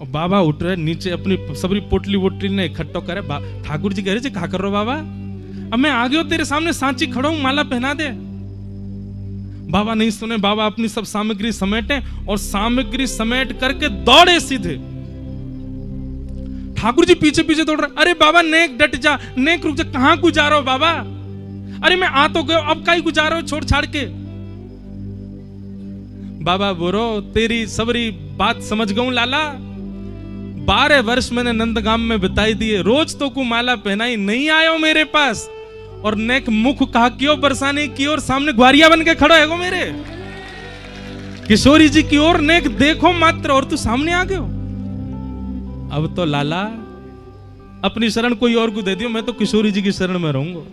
और बाबा उठ रहे नीचे, अपनी सबरी पोटली वोटली ने इकट्ठा करे। ठाकुर जी कह रहे कहा कर रहे हो बाबा? अब मैं आ गया तेरे सामने, सांची खड़ा हूं, माला पहना दे। बाबा नहीं सुने, बाबा अपनी सब सामग्री समेटे और सामग्री समेट करके दौड़े सीधे। ठाकुर जी पीछे पीछे दौड़ रहे, अरे बाबा नेक डट जा, नेक रुक जा, कहां को जा रहे हो बाबा? अरे मैं आ तो गया, अब काई को जा रहे हो छोड़ छाड़ के? बाबा बोलो तेरी सबरी बात समझ गऊं लाला, 12 वर्ष मैंने नंदगाम में बिताई दिए, रोज तो को माला पहनाई, नहीं आयो मेरे पास, और नेक मुख कहा क्यों बरसाने की ओर सामने ग्वारिया बन के खड़ो है गो मेरे किशोरी जी की ओर, नेक देखो मात्र, और तू सामने आ गयो। अब तो लाला अपनी शरण कोई और को दे दियो, मैं तो किशोरी जी की शरण में रहूंगा।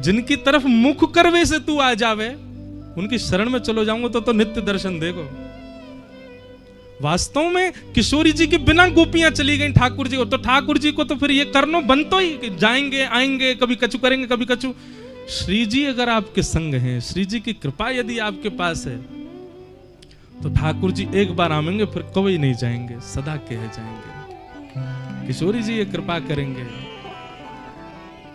जिनकी तरफ मुख करवे से तू आ जावे, उनकी शरण में चलो जाऊंगा तो नित्य दर्शन देखो। वास्तव में किशोरी जी के बिना गोपियां चली गई ठाकुर जी को, तो ठाकुर जी को तो फिर ये करनो बनतो ही कि जाएंगे आएंगे, कभी कछु करेंगे कभी कछु। श्री जी अगर आपके संग हैं, श्री जी की कृपा यदि आपके पास है, तो ठाकुर जी एक बार आवेंगे फिर कभी नहीं जाएंगे, सदा कह जाएंगे। किशोरी जी ये कृपा करेंगे।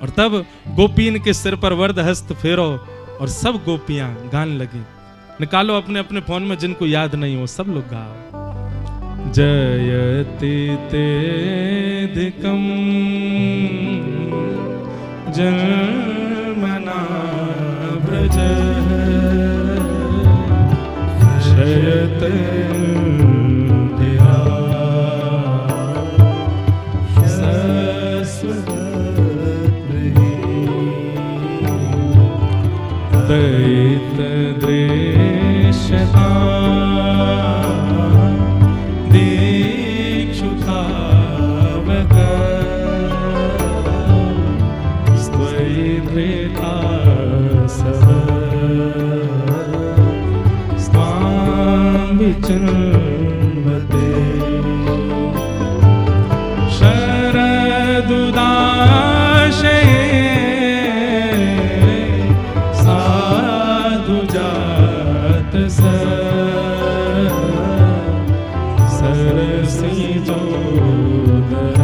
और तब गोपीन के सिर पर वरद हस्त फेरो और सब गोपियां गान लगी। निकालो अपने अपने फोन में जिनको याद नहीं हो, सब लोग गाओ। जयति तेधिकं जन्मना व्रज शयते दैत दृश्यता दीक्षुतावक स्त्वैत्रेता सव स्वां विचिन्वते शरदुदाशये सरसी जोदर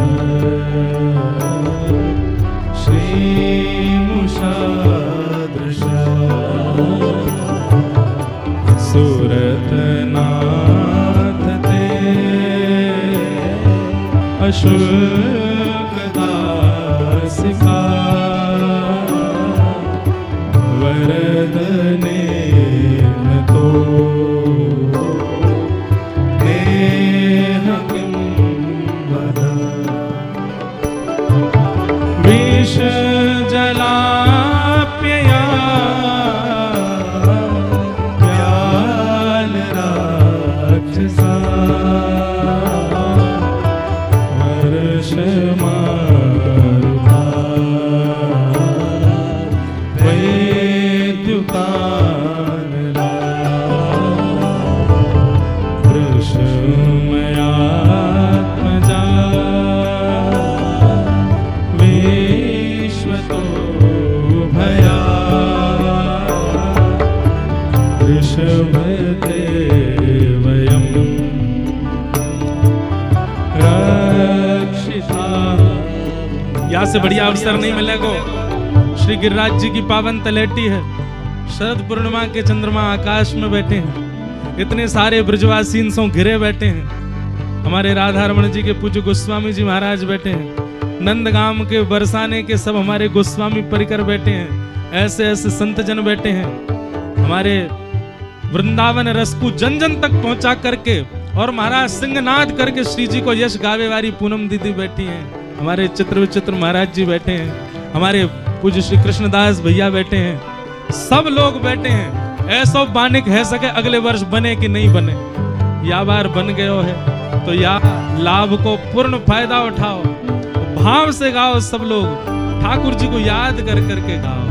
श्रीमुषादृश सुरतनाथ ते अशुल्कदासिका वरदने तो विष जलाप्यया व्याल राक्षसा वर्ष मारुता वैद्युकानला वृषमयात्मजा विश्वतो भया ऋषभते वयम् रक्षिता। यहाँ से बढ़िया अवसर नहीं मिलेगा। श्री गिरिराज जी की पावन तलेटी है, शरद पूर्णिमा के चंद्रमा आकाश में बैठे हैं, इतने सारे ब्रजवासी सो घिरे बैठे हैं। हमारे राधा रमण जी के पूज्य गोस्वामी जी महाराज बैठे हैं, नंदगाम के बरसाने के सब हमारे गोस्वामी परिकर बैठे हैं, ऐसे ऐसे संत जन बैठे हैं। हमारे वृंदावन रस को जन जन तक पहुंचा करके और महाराज सिंहनाद करके श्री जी को यश गावे वाली पूनम दीदी बैठी हैं, हमारे चित्र विचित्र महाराज जी बैठे हैं, हमारे पूज्य श्री कृष्णदास भैया बैठे हैं, सब लोग बैठे हैं। ऐसो बानिक है सके अगले वर्ष बने कि नहीं बने, या बार बन गए है तो या लाभ को पूर्ण फायदा उठाओ, भाव से गाओ। सब लोग ठाकुर जी को याद कर करके गाओ।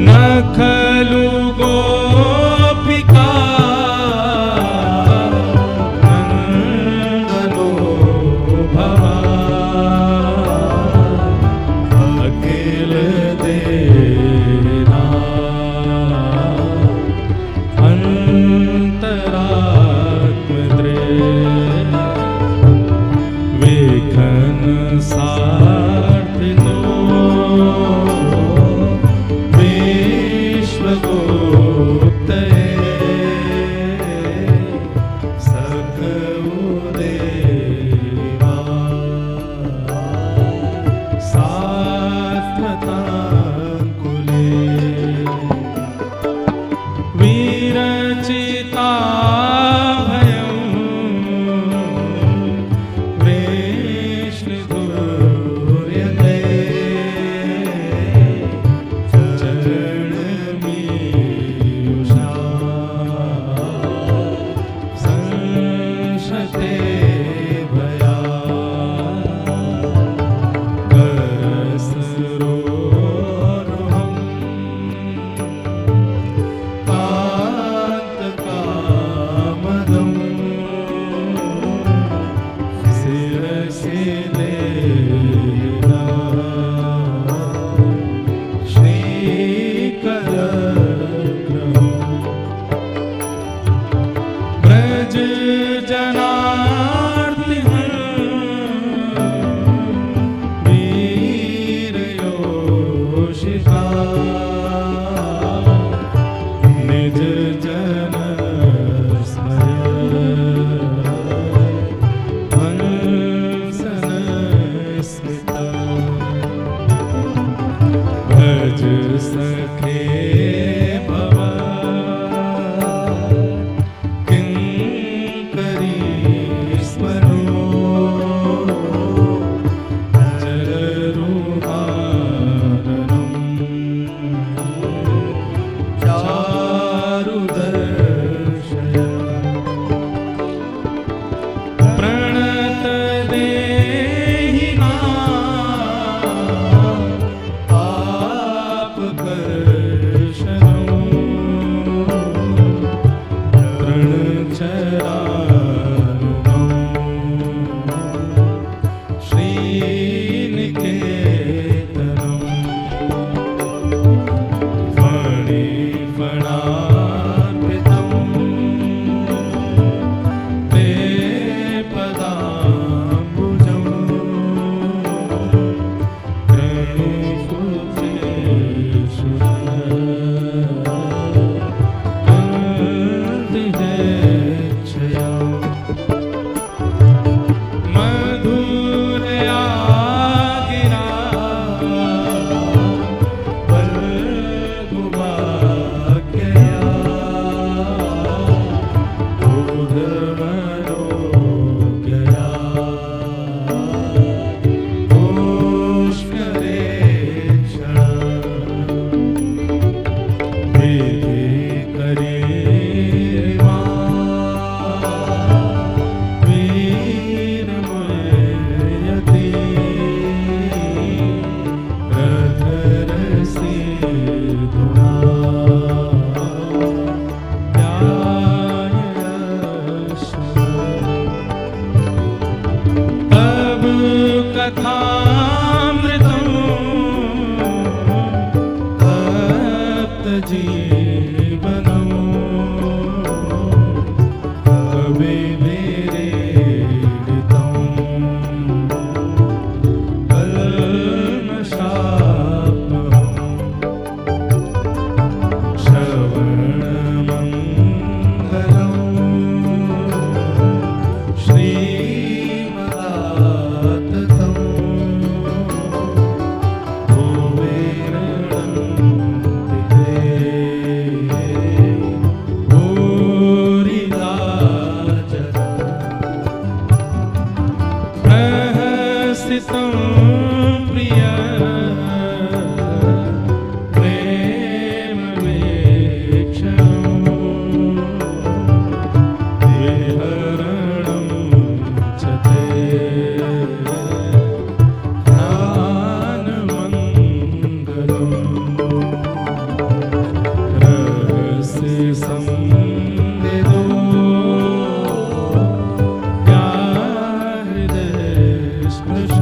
नखलु गोपिका नंदनो भवा अखिल देना अंतरात्मद्रे वेखन सार्थितो विश्वगुप्तये सखउदेवा सात्वताकुले विरचिता भयं वैष्णधुर् निकेतनम् फणिफणार्पितम् ते पदाम्बुजम् मधुरया गिरा वल्गुवाक्यया बोधमनोज्ञया पुष्करेक्षणा करे वीरमयति रथरसि धुना तब कथामृतम् तप्त जीवनम् कवि प्रिय प्रेम वेक्षणम् विहरणं च ते ज्ञानमङ्गलम् रहस्य संविदो स्पृश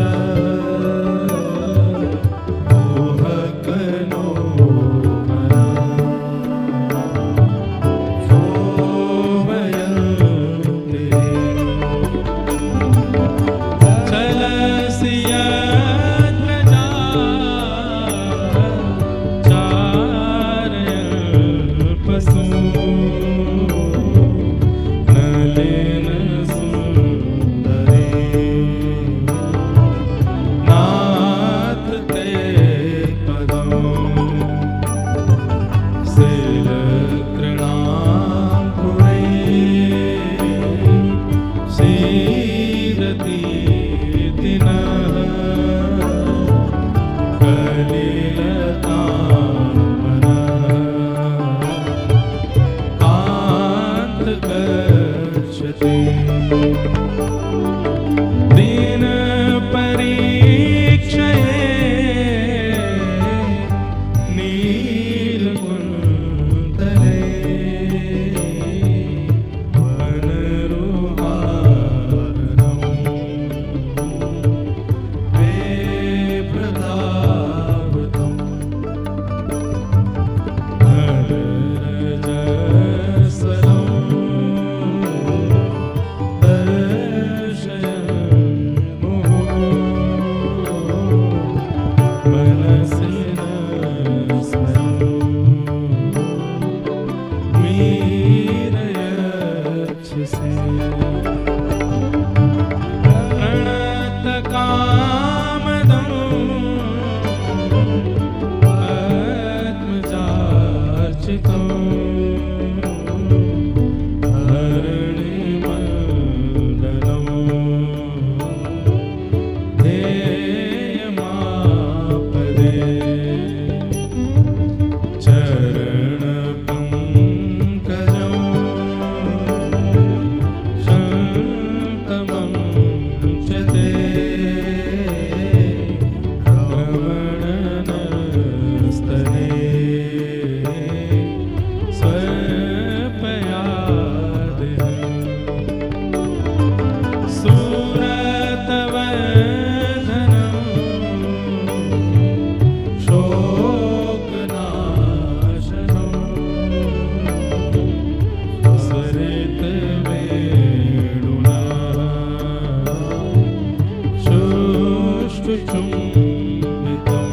चुचुम्बितम्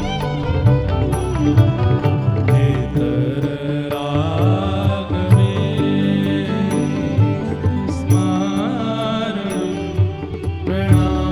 नेतररागवे स्मारणं प्रणामामि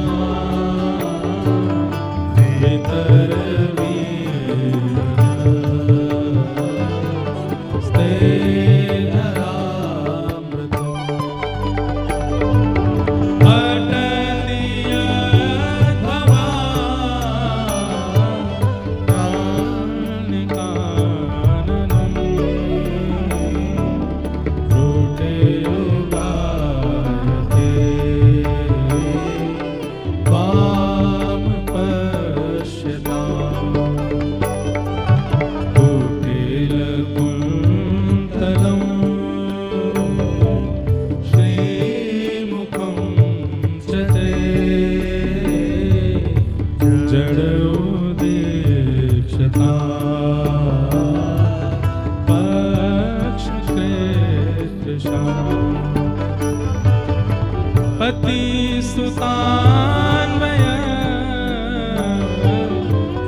पति सुतान्वय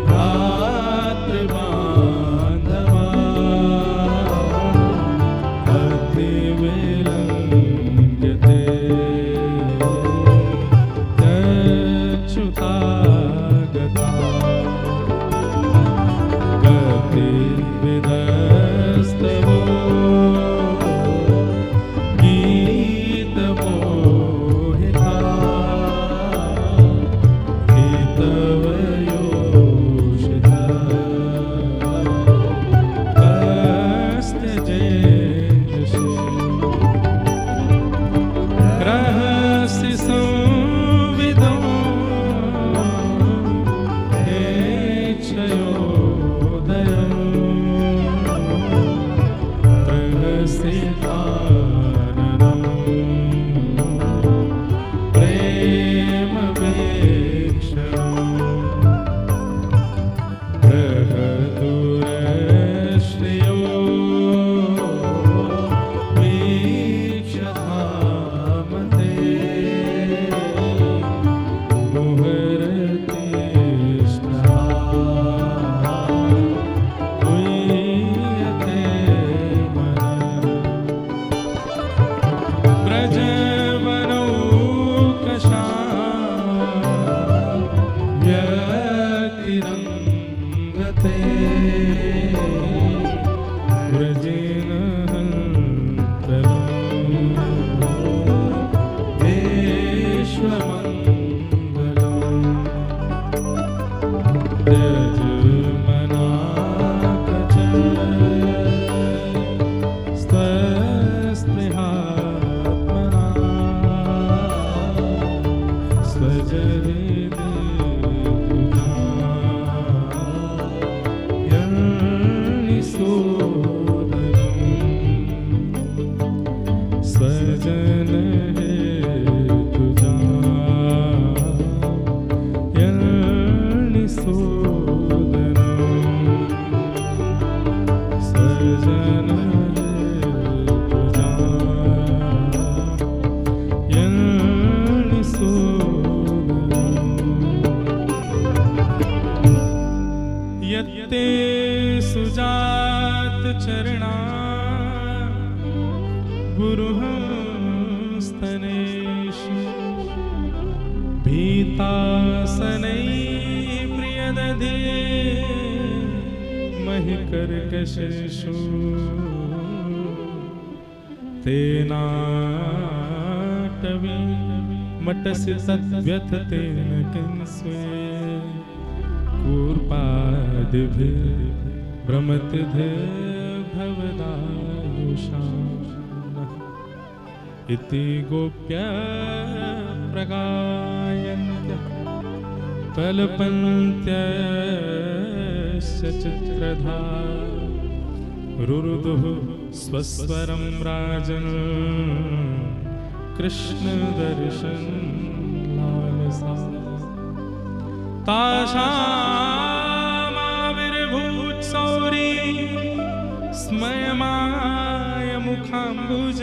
रात्र बांधवा अति विलंघ्यते तच्युता गता गति विदस्तवो यत्ते सुजात चरणा गुरुः स्तनेषु भीतासनै प्रियदधे महिकर्कशेषु तेनाटवी मटसि सद्व्यथतेन किंस्वे कूर्पादिभिर्भ्रमतिभिर्भवदायुषाम् इति गोप्य प्रगायन्त्यः कल्पन्त्यश्च चित्रधा रुरुदुः स्वस्वरं राजन् कृष्णदर्शन लालसा तासामाविर्भूत्सौरी स्मयमाय मुखाम्बुज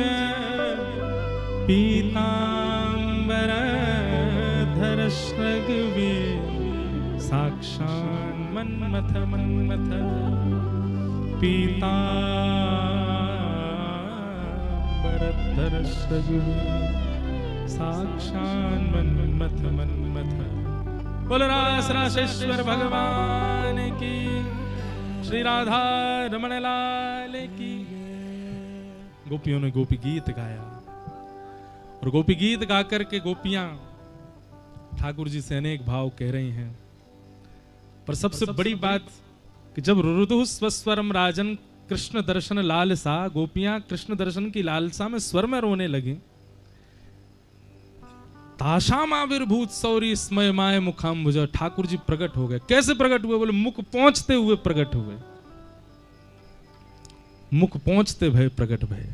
पीताम्बरधरश्रगवे साक्षान् मन्मथ मन्मथ पीताम्बरधर सयुगे साक्षान् मन्मथ मन्मथ। बोलो रास रासेश्वर भगवान की, श्री राधा रमण लाल की। गोपियों ने गोपी गीत गाया और गोपी गीत गा करके गोपियां ठाकुर जी से अनेक भाव कह रही हैं। पर सबसे बड़ी बात कि जब रुदु स्वस्वरम राजन कृष्ण दर्शन लालसा, गोपियां कृष्ण दर्शन की लालसा में स्वर में रोने लगी। ताशाम आविर्भूत सौरी स्मय माय मुखाम्बुज, ठाकुर जी प्रकट हो गए। कैसे प्रकट हुए? बोले मुख पहुंचते हुए प्रकट हुए, मुख पहुंचते भय प्रकट भय।